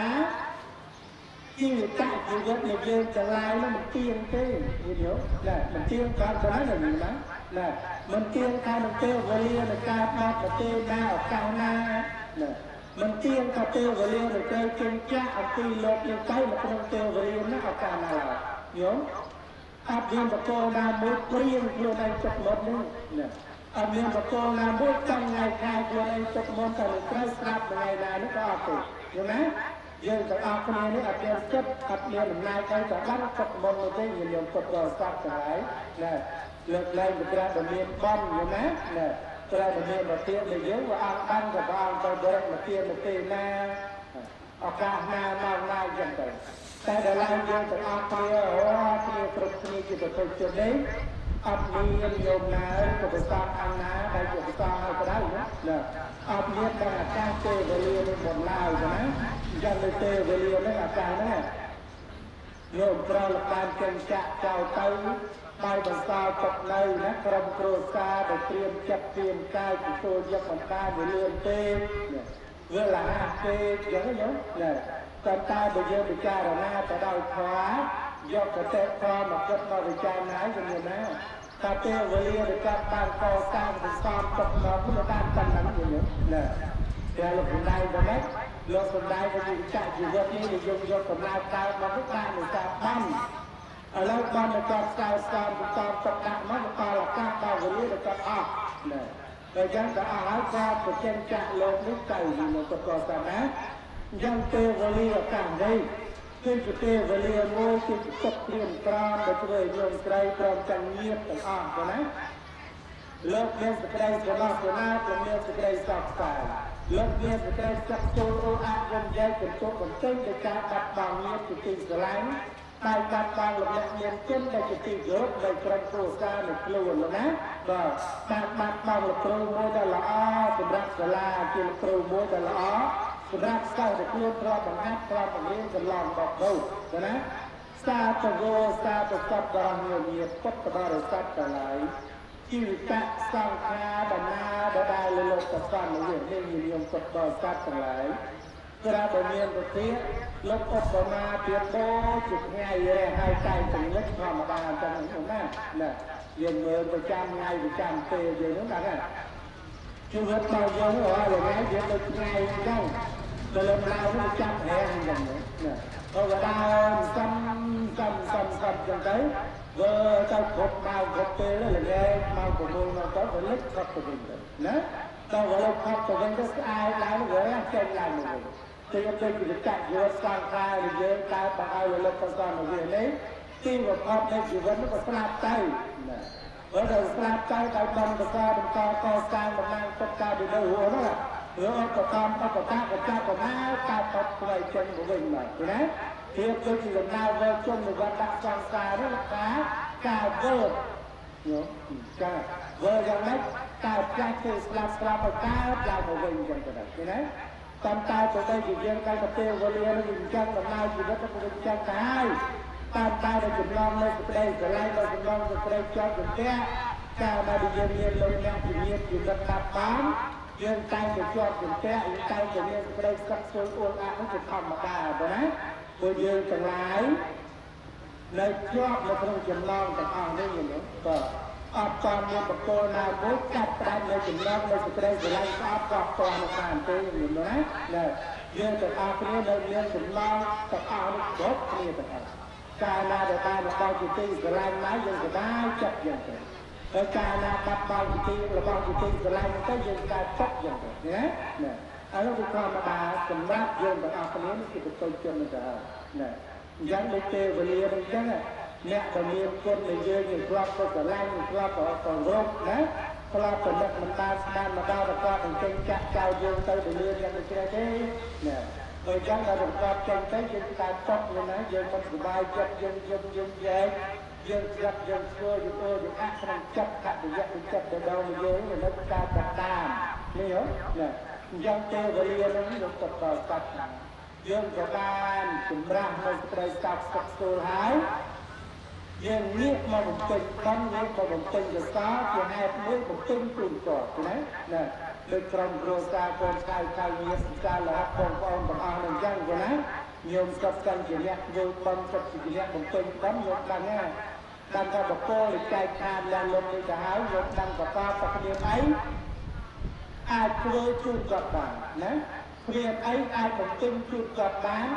Speaker 3: ជីវិតជីវិតនៃយើងទាំងឡាយនោះមិនទៀងទេយល់ទេមិនទៀងកើតទៅណាណាមិនទៀងកាលទៅពេលវេលានៃការបាត់ប្រទេសណាឱកាសណាមិនទៀងកាលពេលវេលានៃត្រូវចេញចាក់អំពីលោកនេះទៅនៅក្នុងពេលវេលាណាឱកាសណាយល់អត់មានបកលណាមួយព្រៀងខ្លួនឯងចិត្តមុតនេះណាអត់មានបកលណាមួយចាំថ្ងៃខែខ្លួនឯងចិត្តមុតតែត្រូវស្រាប់ថ្ងៃណានេះក៏អត់ទេយល់ណាយើងទាំងអស់គ្នានេះអត់មានចិត្តអត់មានអំណាចអីក៏បានចិត្តមុនទៅទេយើងពុទ្ធបរិស័ទទាំងឡាយណាលើកលែងព្រះដ៏មានបំយល់ណាព្រះដ៏មានប្រទាននៃយើងว่าអង្គបានក៏ព្រះអង្គទៅបរិបប្រទាននៅពេលណាឱកាសណាមកណាចឹងទៅតែដល់ឡើងយើងទាំងអស់គ្នាគ្នាគ្រប់គ្នាជាប្រតិជននេះអត់មានយោមណាក៏ប្រសាទអង្គណាដែលជាប្រសាទឲ្យក៏ដែរណាអត់មានដល់អាកាសទេវេលានេះបំឡើយណាយ៉ាងនៅទេវេលានេះអាកាសហ្នឹងយោមប្រលបានចេញចាក់ចោលទៅដោយបន្សល់ទុកនៅណាក្រុមគ្រួសារដែលត្រៀមចិត្តត្រៀមកាយទទួលយកបង្ការវាលឿនទេវាឡាទេយ៉ាងហ្នឹងណាតែបើយើងពិចារណាទៅដោយធម៌យកកតេធម៌មកគិតមកវិចារណាជំនាញណាតែពេលវេលាដែលកាត់បានកសាងបន្សល់ទុកមកមិនបានប៉ុណ្ណឹងជំនាញណាតែលោកសំដែងទៅណាលោកសំដែងទៅវិចារជីវិតនេះយើងយកកំណើតកើតមកទុកបាននៅតាមបំឥឡូវបានទៅកត់ស្គាល់ស្គាល់បន្តទុកដាក់មកតលកាសដល់វេលាដែលកាត់អស់ណាតែយ៉ាងក៏អស់ហើយក៏ប្រជែងចាក់លោកនេះទៅនៅទៅក៏តាមណាយ៉ាងពេលវេលាឱកាសនេះគឺជាពេលវេលាមួយជាទឹកព្រៀមក្រំដែលធ្វើឲ្យយើងស្រីព្រមទាំងញាតិទាំងអស់ទៅណាលោកមានសេចក្តីស្រណោះស្រណាប់លោកមានសេចក្តីសោកស្ដាយលោកមានសេចក្តីចាក់ចូលអូអាក់វិញយ៉ែកបន្ទប់បន្ទិញទៅការបាត់បង់ញាតិជាទីស្រឡាញ់តែបាត់បង់លោកមានគុណដែលជាទីគោរពដោយក្រុមគ្រួសារនៃខ្លួនណាបាទតាមបាត់បង់លោកគ្រូមួយដែលល្អសម្រាប់សាលាជាលោកគ្រូមួយដែលល្អសម្រាប់សិស្សដែលខ្លួនប្រកបង្ហាត់ប្រកបង្រៀនកន្លងដល់គ្រូណាសាទរសាទរសពដល់ញាតិពុទ្ធបរិស័ទទាំងឡាយជីវិតសង្ខារដំណើរដែលលោកប្រសន្ននេះមានពុទ្ធបរិស័ទទាំងឡាយក្រៅតែមានប្រទេសលោកឧបមាពីបោជាថ្ងៃរះហើយតែចំណិតធម្មតាអញ្ចឹងណាយើងមើលប្រចាំថ្ងៃប្រចាំពេលយើងហ្នឹងណាជីវិតរបស់យើងរាល់ថ្ងៃយើងដូចថ្ងៃអញ្ចឹងដល់ឡើងឡើងចាំហែអញ្ចឹងណាក៏ដល់សំចឹងទៅវើទៅគ្រប់មកគ្រប់ពេលល្ងាចមក6មកទៅវាលិចខត់ទៅវិញណាដល់វាលិចខត់ទៅវិញទៅស្អាតឡើងវាចេញឡើងមកវិញទីទៅជាចាក់យកសង្ខារយើងកើតបើឲ្យលិចទៅសន្និវិនេះទីបំផុតនៃជីវិតនោះក៏ស្លាប់ទៅណាបើដល់ស្លាប់ទៅដោយបំបន្តកសាងតំណាងពុទ្ធកាលពីនៅហួរនោះឬអត់ក៏តាមអបតាក៏ចាប់កំណើកើតទៅផ្ទៃចេញមកវិញមកណាជាដូចជាដំណើរវិលជុំនៅវត្តដាក់សង្សារនោះការវើយោចាវើយ៉ាងម៉េចកើតចាស់ទៅស្លាប់ឲ្យកើតឡើងមកវិញចឹងទៅណាតាមតែទៅជាយើងតែទៅវេលានឹងអញ្ចឹងដំណើរជីវិតទៅវិញចឹងទៅហើយ តាមតែចំណងនៅសេចក្តីស្រឡាញ់នៅចំណងសេចក្តីជាប់ជំពាក់កាលណាយើងមានលោកអ្នកជំនាញជីវិតកាប់បានយើងតែងតែជាប់ជំពាក់យើងតែងតែមានសេចក្តីសុខស្រួលអួលអាក់នោះជាធម្មតាបងណាព្រោះយើងទាំងឡាយនៅជាប់នៅក្នុងចំណងទាំងអស់នេះហ្នឹងក៏អត់តាមមានបកគោលណាមួយកាត់ផ្ដាច់នៅចំណងនៅសេចក្តីស្រឡាញ់ស្អប់ក៏ផ្ទាល់នៅតាមទេហ្នឹងណាយើងទាំងអស់គ្នានៅមានចំណងទាំងអស់នេះគ្រប់គ្នាទាំងអស់កាលណាដែលបានរបស់ជាទីស្រឡាញ់មកយើងសប្បាយចិត្តយ៉ាងទៅហើយកាលណាបាត់បង់ជាទីរបស់ជាទីស្រឡាញ់ទៅយើងកើតចិត្តយ៉ាងទៅណាឥឡូវគឺធម្មតាសម្រាប់យើងទាំងអស់គ្នានេះគឺទៅជនទៅហើយអញ្ចឹងដូចទេវលានេះអញ្ចឹងអ្នកដែលមានគុណនៃយើងយើងធ្លាប់ទៅស្រឡាញ់ធ្លាប់ទៅគោរពណាធ្លាប់ទៅនឹកមិនបានស្មានមកដល់ប្រកបនឹងចេញចាក់ចោលយើងទៅទៅលឿនយ៉ាងនេះទេណាដោយចឹងដល់ប្រកបចេញទៅយើងកើតចិត្តណាយើងមិនសប្បាយចិត្តយើងយើងស្រាប់យើងធ្វើយើងអស់ក្នុងចិត្តកតញ្ញៈចិត្តទៅដល់យើងនៅការកាត់តាមនេះណាអញ្ចឹងទេវលានឹងយើងទៅដល់កាត់យើងក៏បានសម្រាប់នៅក្តីស្កាប់ស្កស្គល់ហើយយើងងាកមកបំពេញបំងាកមកបំពេញកសលជាហេតុមួយបំពេញជូនគាត់ណាដូចក្រុមគ្រួសារកូនស្រីខៅញាតិការលះបងប្អូនទាំងអស់នឹងអញ្ចឹងណាញោមស្កប់កាន់ជាអ្នកធ្វើបំចិត្តជាអ្នកបំពេញបំយកដឹងណាតាមតែបកគោលចែកខានឡើងលោកនេះទៅហើយយកដឹងប្រកបតែគ្នាអីអាចធ្វើជូនគាត់បានណាគ្នាអីអាចបំពេញជូនគាត់បាន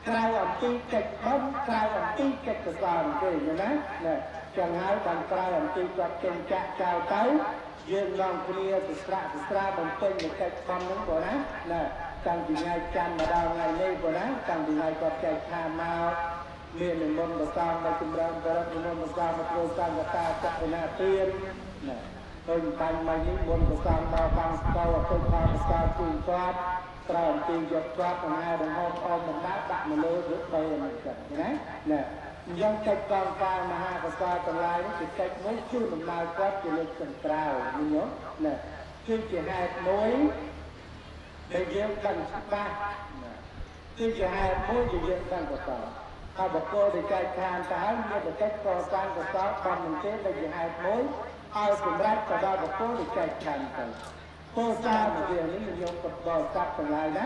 Speaker 3: ក្រៅអំពីកិច្ចបំក្រៅអំពីកិច្ចកសលទេណាចឹងហើយបានក្រៅអំពីគាត់ចេញចាក់ចោលទៅយើងនាំគ្នាទៅស្រាបំពេញកិច្ចបំហ្នឹងបងណាតាំងពីថ្ងៃច័ន្ទមកដល់ថ្ងៃនេះបងណាតាំងពីថ្ងៃគាត់ចែកខានមកមាននិមន្តមកតាមមកចម្រើនបរិបទនិមន្តមកតាមមកធ្វើសង្ឃតាចក្រណាទានឃើញបាញ់មកនេះមុនប្រសាមកបាំងស្កោអតុផលស្កោជូនគាត់ក្រោមទីយកគាត់បង្ហាដង្ហោអមដំណើរដាក់មកលើរឹកបីហ្នឹងចឹងណាអញ្ចឹងកិច្ចកងការមហាកសលទាំងឡាយនេះគឺកិច្ចមួយជូនដំណើរគាត់ជាលើកចុងក្រោយនេះគឺជាហេតុមួយដែលយើងដឹងច្បាស់គឺជាហេតុមួយដែលយើងដឹងបន្តអបកោដែលចែកខានទៅហើយមានកិច្ចកសាងកសលបំមិនទេដែលជាហេតុមួយឲ្យសម្រាប់ទៅដល់បកគោដែលចែកខានទៅគោសារវិទ្យានេះយកបបស័ព្ទទាំងឡាយណា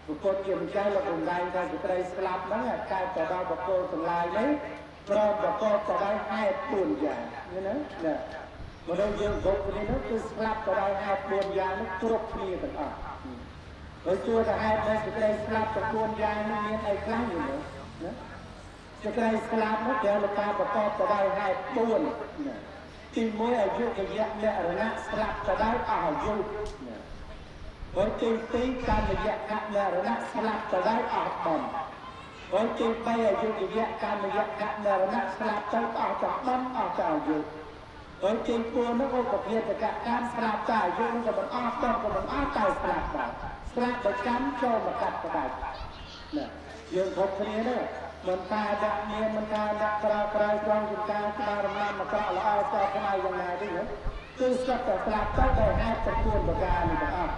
Speaker 3: ប្រកបជាម្ចាស់លោកបំលែងតែស្ត្រីស្លាប់ហ្នឹងកើតទៅដល់បកគោទាំងឡាយនេះប្រកបទៅដោយហេតុ4យ៉ាងណាមនុស្សយើងគ្រប់គ្នានោះគឺស្លាប់ទៅដោយហេតុ4យ៉ាងនេះគ្រប់គ្នាទាំងអស់ហើយជួតែហេតុនៃស្ត្រីស្លាប់ទាំង4យ៉ាងនេះមានអីខ្លះយល់ណាសេចក្តីស្លាប់នោះគេលោកតាប្រកបទៅដោយហេតុ4ទី1អាយុកយៈមរណៈស្លាប់ទៅដោយអស់អាយុហើយទី2កម្មយៈកមរណៈស្លាប់ទៅដោយអស់បំហើយទី3អាយុកយៈកម្មយៈកមរណៈស្លាប់ទៅអស់ចំបំអស់អាយុហើយទី4នោះក៏ជាតកកម្មស្លាប់ទៅអាយុនោះក៏មិនអស់ទៅក៏មិនអស់ទៅស្លាប់ដែរស្លាប់ដោយកម្មចូលមកកាត់ផ្ដាច់យើងគ្រប់គ្នានេះមិនថាដាក់មានមិនថាដាក់ក្រៅក្រៅត្រង់ជំការក្បាលរំលាំមកក្រល្អចោលផ្នែកយ៉ាងណាទេគឺស្រាប់តែស្លាប់ទៅដោយហេតុចំនួនប្រការនេះទាំងអស់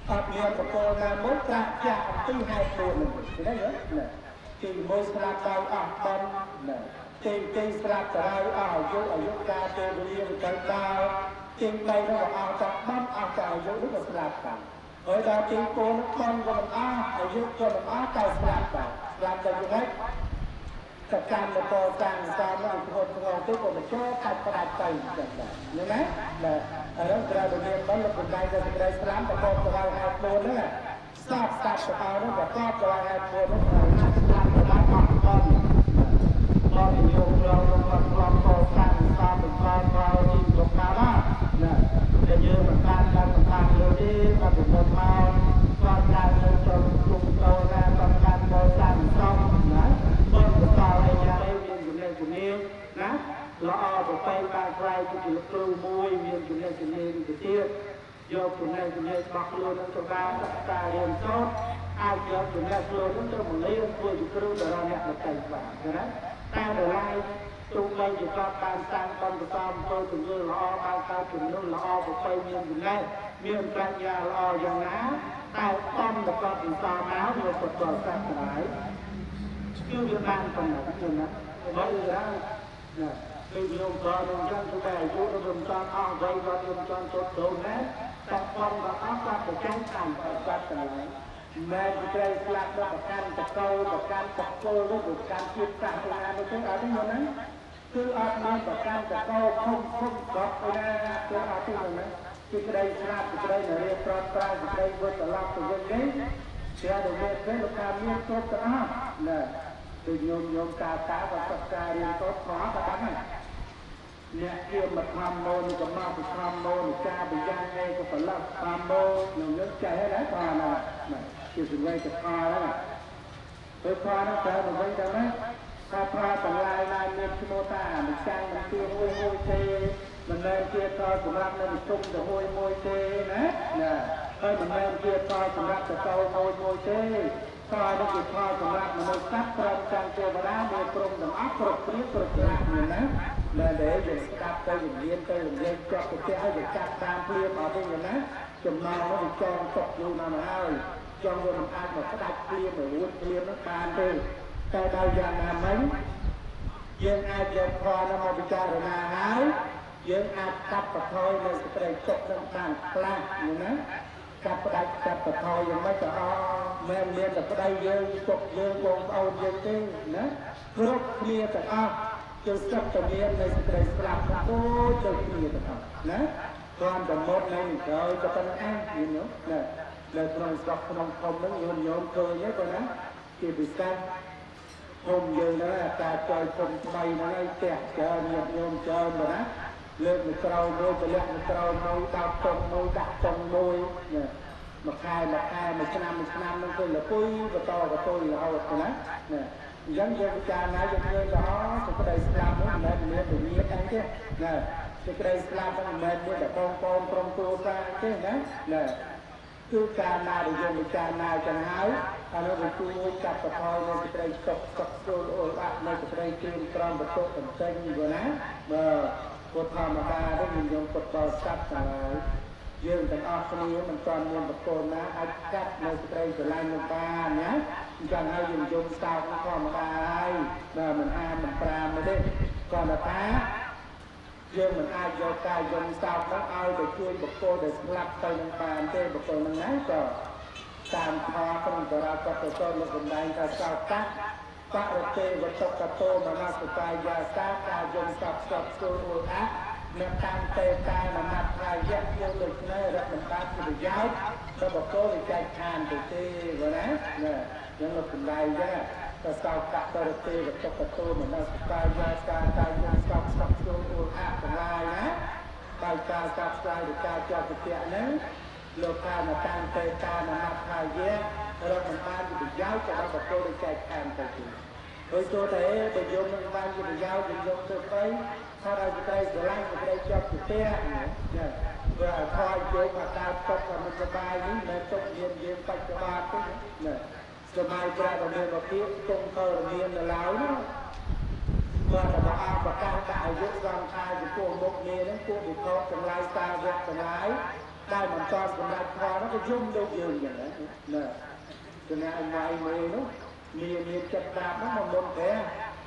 Speaker 3: អត់មានបកគោណាមួយប្រាក់ចាក់អំពីហេតុ4នេះឃើញទេទី1ស្លាប់ដោយអស់បំទី2ស្លាប់ដោយអស់អាយុកាលពេលវេលាទៅដល់ទី3នោះអស់จากបំអស់จากអាយុនោះក៏ស្លាប់ដែរហើយដល់ទី4បំក៏មិនអស់អាយុក៏មិនអស់តែស្លាប់ដែរស្លាប់ទៅយ៉ាងម៉េចសកម្មតតាំងតាមនឹងធ្វើក្នុងទៅក៏មិនចូលកាត់ផ្ដាច់ទៅចឹងដែរណាឥឡូវត្រូវតែមានបំលំដាយទៅសេចក្តីស្លាប់ប្រកបទៅដោយហេតុ4ហ្នឹងស្ដាប់ទៅដល់នោះប្រកបទៅដោយហេតុ4នោះស្លាប់ទៅដោយអស់បំមកយកเราរបស់ខ្លំតតាំងតាមបន្តដល់ជីវិតកាលតែយើងមិនបានតាមលើទេក៏ប្រមូលមកក៏ដើរទៅចូលគុំតោណាតំការបោតាំងសំណាបងបន្តឲ្យយ៉ាងនេះមានជំនាញណាល្អប្រពៃបានក្រៅជាគ្រូមួយមានជំនាញទៅទៀតយកចំណេះរបស់ខ្លួននឹងទៅបានសិក្សារៀនសូត្រអាចយកចំណេះខ្លួននឹងទៅបង្រៀនធ្វើជាគ្រូដល់អ្នកដទៃបានណាតែដល់ឡាយទោះបីជាគាត់បានសាងបំពេញអំពើជំនឿល្អបានកើតជំនឿល្អប្រពៃមានចំណេះមានប្រាជ្ញាល្អយ៉ាងណាតែបំប្រកបដោយសារមកយកទៅដល់សាស្ត្រហើយគឺ គឺវាបានប៉ុណ្ណឹងចឹងណាហើយដល់ណាពេលខ្ញុំក៏នឹងចង់ទៅតែអាយុខ្ញុំចង់អស់វ័យគាត់ខ្ញុំចង់ចូលទៅណាតែបងក៏អស់គាត់ទៅចង់តាមគាត់ទាំងឡាយមែនត្រូវស្លាប់ដល់ប្រកាន់តកោប្រកាន់តកូលឬប្រកាន់ជាតិសាសនានោះទៅអត់ទេយល់ណាគឺអត់មានប្រកាន់តកោខំគាត់ទៅណាគឺអត់ទេយល់ណាគឺក្តីស្លាប់ក្តីនរាប្រត់ប្រាក្តីវត្តឡប់ទៅវិញនេះជាដែលមានពេលលោកថាមានគ្រប់ទាំងអស់ណាគឺញោមតាក៏សិក្សារៀនទៅខក៏បានហើយអ្នកជាមកធម្មោនិកមកពីធម្មោនិកាបយ៉ាងឯក៏ប្រឡប់ធម្មោនឹងនឹងចែកហើយផងណាជាសង្វេគថាហ្នឹងពេលផងហ្នឹងតើទៅវិញទៅណាថាប្រាទាំងឡាយណាមានឈ្មោះតាមិនចាំមិនទីមួយទេមិនមែនជាតសម្រាប់នៅជុំទៅមួយទេណាហើយមិនមែនជាតសម្រាប់ទៅមួយទេតនេះជាផលសម្រាប់មនុស្សសត្វព្រមទាំងទេវតាមានព្រមទាំងអស់គ្រប់ព្រៀបគ្រប់ក្រាស់ណាដែលយើងស្ដាប់ទៅរៀនទៅរៀនជាប់ទៅឲ្យយើងកាត់តាមព្រៀបអត់ទេណាចំណងនោះវាចងទុកយូរណាស់មកហើយចង់វាមិនអាចមកស្ដាច់ព្រៀបទៅរួចព្រៀបនោះបានទេតែដល់យ៉ាងណាមិញយើងអាចយកផលនោះមកពិចារណាហើយយើងអាចកាត់បន្ថយនៅសេចក្តីទុកនឹងបានខ្លះណាកាត់ផ្ដាច់កាត់បន្ថយយ៉ាងម៉េចក៏អត់មិនមានតែប្តីយើងទុកយើងបងប្អូនយើងទេណាគ្រប់គ្នាទាំងអស់គឺសិតតែមាននៅសេចក្តីស្លាប់ដូចទៅគ្នាទាំងអស់ណាគ្រាន់តែមកនៅក្រោយក៏ប៉ុណ្ណឹងឯងយល់ណានៅក្នុងស្រុកក្នុងភូមិហ្នឹងញោមឃើញទេគាត់ណាជាពិសេសភូមិយើងហ្នឹងការចោលភូមិថ្មីហ្នឹងឯងផ្ទះច្រើនញាតិញោមច្រើនបងណាលើកមួយក្រោយមួយប្រលាក់មួយក្រោយមួយដាក់តុងមួយដាក់តុងមួយមួយខែមួយឆ្នាំហ្នឹងគឺលពុយបន្តរហូតណាអញ្ចឹងយើងពិចារណាយើងឃើញថាសេចក្តីស្លាប់ហ្នឹងមិនមែនមានវិញ្ញាណអីទេណាសេចក្តីស្លាប់ហ្នឹងមិនមែនមានតែបងប្អូនក្រុមគ្រួសារទេណាគឺការណាដែលយើងពិចារណាចឹងហើយអានោះវាជួយកាត់បន្ថយនៅសេចក្តីទុកស្រួលអូលអាក់នៅសេចក្តីជឿនក្រំបន្ទុកបន្ទិញយល់ណាបើពុទ្ធធម្មតានេះយើងយកពុទ្ធបរិស័ទទាំងឡាយយើងទាំងអស់គ្នាមិនទាន់មានបកូនណាអាចកាត់នៅសេចក្តីស្រឡាញ់នឹងបានណាអញ្ចឹងហើយយើងយកស្តោកធម្មតាហើយបើមិនអានមិនប្រាមទេគាត់ថាយើងមិនអាចយកការយំសោកនោះឲ្យទៅជួយបកគោដែលស្លាប់ទៅនឹងបានទេបកគោនឹងណាក៏តាមខក្នុងតារាកតទៅលោកបណ្ដាញថាសោកកាបរទេវតុកតោមនសកាយាសាការយំសោកស្គូលអាអ្នកតាមទេតានមត្រាយៈយើងដូចនេះរដ្ឋបណ្ដាប្រយោជន៍ទៅបកគោវិច័យខានទៅទេណាយើងលោកបណ្ដាញចឹងតែសោកកាបរទេវតុកតោមនសកាយាសាការយំសោកស្គូលអាទាំងឡាយណាដោយការកាប់ស្លាយឬការជាប់វិទ្យាហ្នឹងលោកថាមកតាមទេតានមត្រាយៈរដ្ឋបណ្ដាប្រយោជន៍ទៅបកគោវិច័យខានទៅទេដោយទៅតែបើយកនឹងបានជាប្រយោជន៍យើងយកទៅទៅថាឲ្យតែស្រឡាញ់តែជាប់ផ្ទះណាព្រោះថយយកមកតាមទុកតែមិនសบายនេះមិនទុកយើងបច្ចុប្បន្នទេណាសម័យប្រាក់មានមកទៀតទុំទៅមាននៅឡើយណាគាត់ទៅអបកាសតែអាយុសង្ខារចំពោះមុខនេះហ្នឹងពួកវិខទាំងឡាយតាវៈទាំងឡាយដែលមិនតន់សម្រាប់ផលនោះក៏យំដូចយើងចឹងណាចំណាយមួយនោះមានចិត្តដាប់ហ្នឹងមកមុនទេ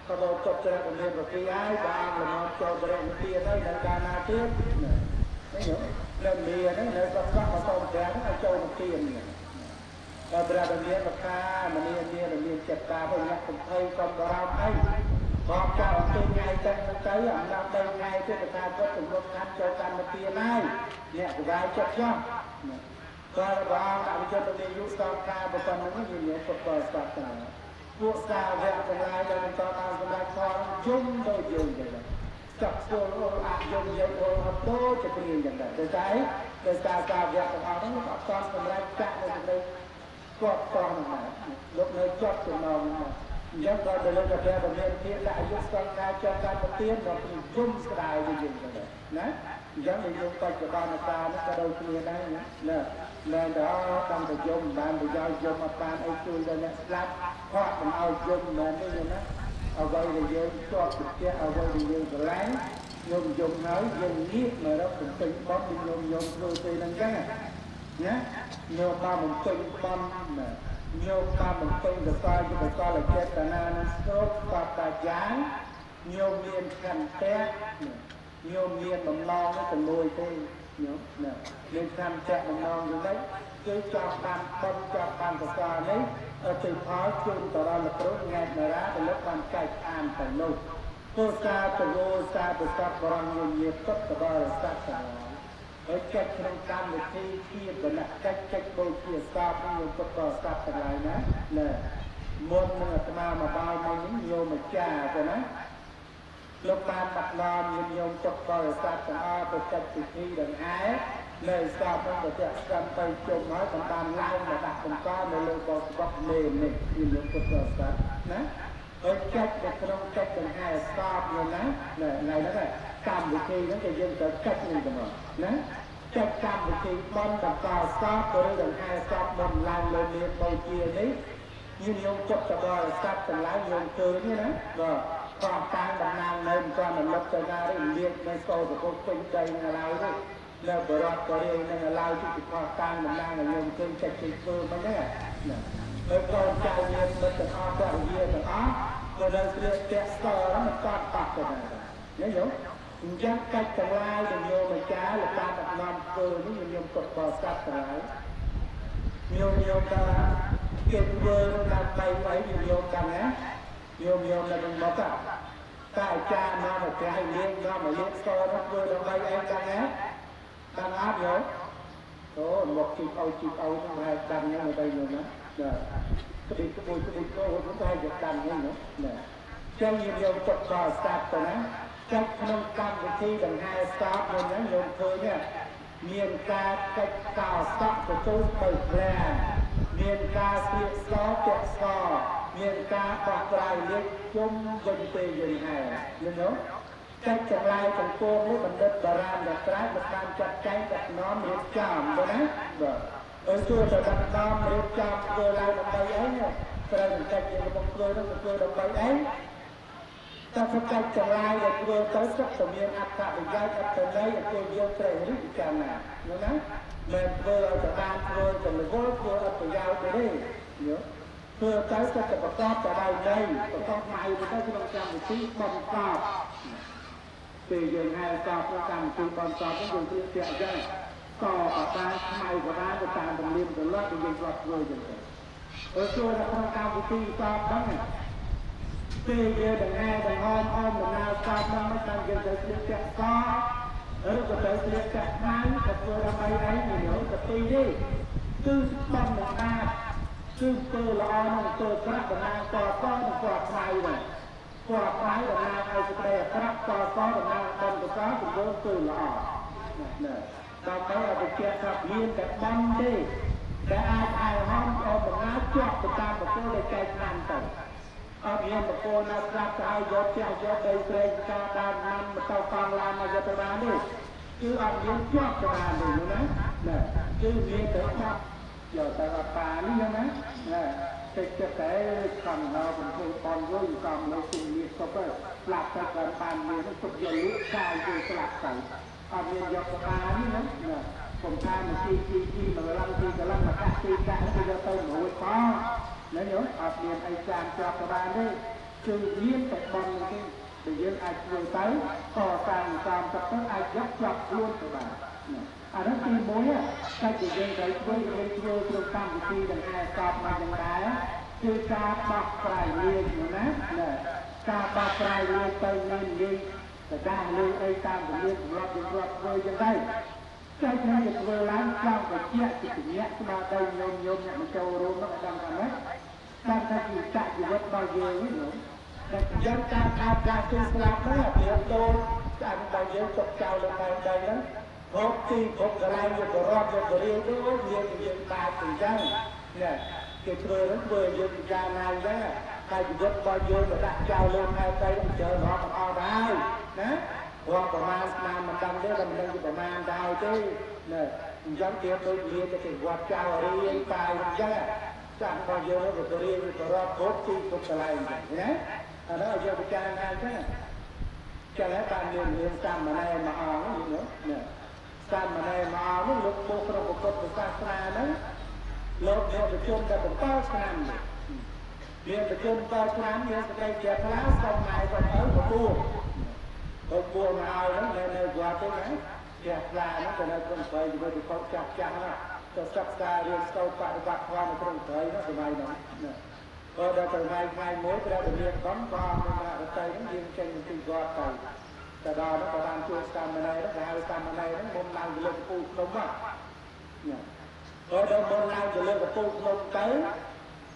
Speaker 3: ក៏ដល់ចប់ច្រកមានប្រទីហើយបានល្មមចូលបរិនិព្វានហើយដល់កាលណាទៀតណានេះនៅមានហ្នឹងនៅសក់មកតប្រាំឲ្យចូលមកទៀនដល់ព្រះរាមាបកាមនីមានចិត្តតាផងអ្នកកំភៃកំបរោអីបបចោលទៅថ្ងៃទៅអំឡុងទៅថ្ងៃទៅថាគាត់ជំរុញខាត់ចូលកម្មវិធីហើយអ្នកកវាយចិត្តចោះក៏បងអភិជនទៅយុសការបើប៉ុណ្ណឹងយើងមានពុទ្ធបរិស័ទទាំងពួកសាវកទាំងឡាយដែលបន្តតាមសម្ដេចផងជុំដូចយើងចឹងចាក់ស្គាល់អយមយើងអត់ទៅជាព្រៀងចឹងដែរតែដោយសារសាវកទាំងអស់ហ្នឹងអត់តសម្រាប់ចាក់នៅក្នុងគាត់តហ្នឹងលោកនៅជាប់ចំណងហ្នឹងអញ្ចឹងក៏ទៅលើព្រះរាមាធានដាក់អាយុស្គាល់ការចប់ការប្រទានដល់ពីជុំស្ដាយយើងចឹងដែរណាអញ្ចឹងយើងយកបច្ចុប្បន្នកាលនេះក៏ដូចគ្នាដែរណាមែនដល់តាមទៅយំបានប្រយោជន៍យំអត់បានអីជួយដល់អ្នកស្លាប់ខកមិនឲ្យយំមែនទេណាអ្វីដែលយើងជាប់ចិត្តអ្វីដែលយើងស្រឡាញ់យំហើយយើងងាកមករកទិញបត់ពីយំធ្វើពេលហ្នឹងចឹងណាញោមមកមិនទិញបន់ណា โยมตามมันเป็นกับตายอยู่กับตายละเจตนานุสโตกับตาจางโยมเรียนขันแท้โยมเรียนบำนองแล้วก็ลอยไปโยมเนี่ยเรียนขันแท้บำนองอยู่ไหนคือจับการบนจับการกับตานี้ติดพอจุนตลอดละครุ่งไงในร้านเป็นลดความใจอ่านไปโลกตัวซาตัวโลซาตัวซับบรังเงียบก็ตะบาร์ซับสลายเจ็ดโครงการในที่เป็นหลักเจ็ดโบเกียร์ซาบโยมก็ต่อซับสลายนะเนี่ยมนมันจะมาบ่าวมันโยมมาจ่ากันนะลูกตาตัดนอนโยมก็ต่อซับสลายไปจัดสิทธิดังไอ้เลยซาบมันก็จะกันไปจมหายกันตามไล่มาดักคนก้อนในโลกก็เลนนี่โยมก็ต่อซับนะจัดแต่ขนมจัดเป็นไอ้ซาบเลยนะเนี่ยไงนั่นแหละตามวิธีนั้นจะยังจะจัดนี่กันหมดนะจัดตามวิธีบอลกับตาซาบตัวนี้เป็นไอ้ซาบบนลานเลยเรียนโบเกียนี้โยมจัดตะบอซาบเป็นหลายโยมเกินนี่นะก็ความต่างกับนางในความมันรับจะนาเรียนในโซ่กับพวกเป็นใจในเราด้วยแล้วบริบทเรียนในเราที่ติดความต่างกับนางโยมเกินจัดจิตเกินมาเนี่ยก่อนใจเย็นมันจะออกจากเย็นแต่อ๋อเมื่อเราเรียนแกะสอแล้วมันก็ตัดกันนะเนี่ยโยมยักษ์กัดจังไรโยมมาจ้าหรือการตัดนำเกินนี่โยมกดต่อสัตว์อะไรโยมจะเก็บเบอร์นำไปไว้โยมกันนะโยมเราเป็นบอกกับกายจ้าน้ำมาใจเลี้ยงน้ำมาเลี้ยงโซ่รับเบอร์นำไปเองกันนะดังอัพโยมโอ้หมดจิตเอาต้องให้ดังเนี่ยมาไปโยมนะกระดิกกระดิกก็ผมให้จะดังนี่เนาะเจ้าโยมกดต่อสัตว์ตัวนั้นจัดขนมกรรมวิธีดังไฮสตาร์บนนั้นโยมเคยเนี่ยเมียนกาจัดกาวซักประตูเปิดแรงเมียนกาเสียซอเจ็ดซอเมียนกาปากลายเล็กจุ่มบนเตียงไห้เนาะจัดจากลายของโกงหรือบันเดิดบารานจากร้ายจากการจัดใจจากน้อมเรียบจามตัวนะช่วยจะดันน้อมเรียบจามเกลือลายลงไปเองเนี่ยกระดิ่งจัดยังลงเกลือลงไปเองถ้าพระเจ้าจะลายอย่างเดียวเขาสักสมัยอัตตาเป็นย้ายอัตตาในอย่างเดียวเดียวเตะหรืออีกการน่ะนะแม่เพื่อจะบานเพื่อจะไม่ว่าเพื่ออัตตายาวไปได้เนาะเพื่อเขาจะประกอบจะได้ในประกอบใหม่มันได้ที่ต้องการเป็นที่บำกอบตีอย่างไงกอบประกันตีบำกอบก็อยู่ที่เสียใจต่อกับการใหม่กับการกับการดำเนินตลอดเป็นยังกลับเลยอย่างไรช่วยทำการวิธีกอบบ้างตีเยอะดังไงดังอ้อมดังนาซาบนั่งไม่ตั้งเกินจะเสียจักก็ก็จะเสียจักไม้กับตัวทำไมไอ้เหนียวกับตีดิคือบ้านดังนาคือตัวละอ่อนตัวกระดังนาต่อก้อนกวาดไม้เลยกวาดไม้ดังนาไอ้สเปรย์กระต่อก้อนดังนาบนตัวก้อนถึงโดนตัวละอ่อนเนี่ยตอนนี้เราไปเกี่ยวกับเลี้ยงกับบ้านดิแต่ไอ้ห้องเอาดังนาจวบไปตามกับตัวเลยใจนานไปเอาเงี้ยมาโกนนักรักจะเอายศจะเอายศได้เกรงกาดานนำมาเตาฟังลานมาจะตระนี่คือเอาเงี้ยชอบตระนี่นะเนี่ยคือเงี้ยแต่ชอบเกี่ยวกับป่านี่นะเนี่ยจะแต่คำเราเป็นคนตอนรุ่งคำเราสิ่งนี้ก็ไปหลักจากการปานเงี้ยมันตกยลุกายคือสลับใส่เอาเงี้ยยกป่านี่นะเนี่ยผมทานมาทีมาลังทีกำลังมาตัดตีกันที่จะไปหนูฟ้าแล้วเดี๋ยวอาเรียนไอ้จานจับกระดานได้คือเลี้ยงแต่บอลนี่เดี๋ยวยังไอ้ช่วยไต้ต่อการตามกับต้องไอ้ยักจับล้วนกระดานอันนั้นตีโม่เนี่ยใครจะยังไงช่วยตรงตามวิธีดังไงตอบมาอย่างไรคือการปักปลายเรียนอยู่นะเนี่ยการปักปลายเรียนไปเรียนแต่ได้เลยไอ้ตามเรียนของเราอย่างเราเลยยังได้ใจแท้จะเวลาข้าวกับเจี๊ยบติดอย่างเงี้ยมาได้โยมเนี่ยมันจะรู้มันดังกันไหมการทำกิจจะอยู่วัดบางเยอะนี่หนูแต่ยันการทำการจุดสลับนั่นแหละเดี๋ยวโตการบางเยอะตกเจ้าลงไปใจนั้นพบที่พบอะไรอยู่กับรอบอยู่กับเรียนด้วยเรียนตาถึงใจเนี่ยเกิดเลยนั้นเบอร์ยืนจานายได้ใครอยู่วัดบางเยอะมาดักเจ้าลงไปไปเจอหอมันเอาได้นะว่าประมาณนานมันดังได้มันดังอยู่ประมาณดาวเจ้เนี่ยย้ำเกี่ยวกับเรียนจะถึงวัดเจ้าเรียนตายใช่จากบางเยอะก็เรียนก็รอบครบที่ครบอะไรเนี่ยอันนั้นเอาเยอะไปการงานใช่จะแล้วการเรียนการมาในมาเอาเนี่ยการมาในมาเอาลูกโบกระบบกฎศาสนานั้น លោកអ្នកប្រជុំតែ7ឆ្នាំមានប្រជុំ7ឆ្នាំមានសេចក្តីជាខ្លះសុំម៉ែសុំឪប្រពន្ធមកឲ្យហ្នឹងនៅគាត់ទេណាជាខ្លាហ្នឹងក៏នៅក្នុងព្រៃជាមួយទៅកោតចាស់ណាទៅសិក្សារៀនសូត្របប្រតិបត្តិធម៌នៅក្នុងព្រៃហ្នឹងសម័យហ្នឹងណាក៏ដល់ថ្ងៃមួយព្រះរាមាកំក៏មានរតីហ្នឹងយើងចេញពីគាត់ទៅដល់ហ្នឹងក៏បានជួបសាមណេរហ្នឹងគេហៅសាមណេរហ្នឹងមុនឡើងទៅលើកំពូលភ្នំហ្នឹងណាក៏ដល់មុនឡើងទៅលើកំពូលភ្នំទៅ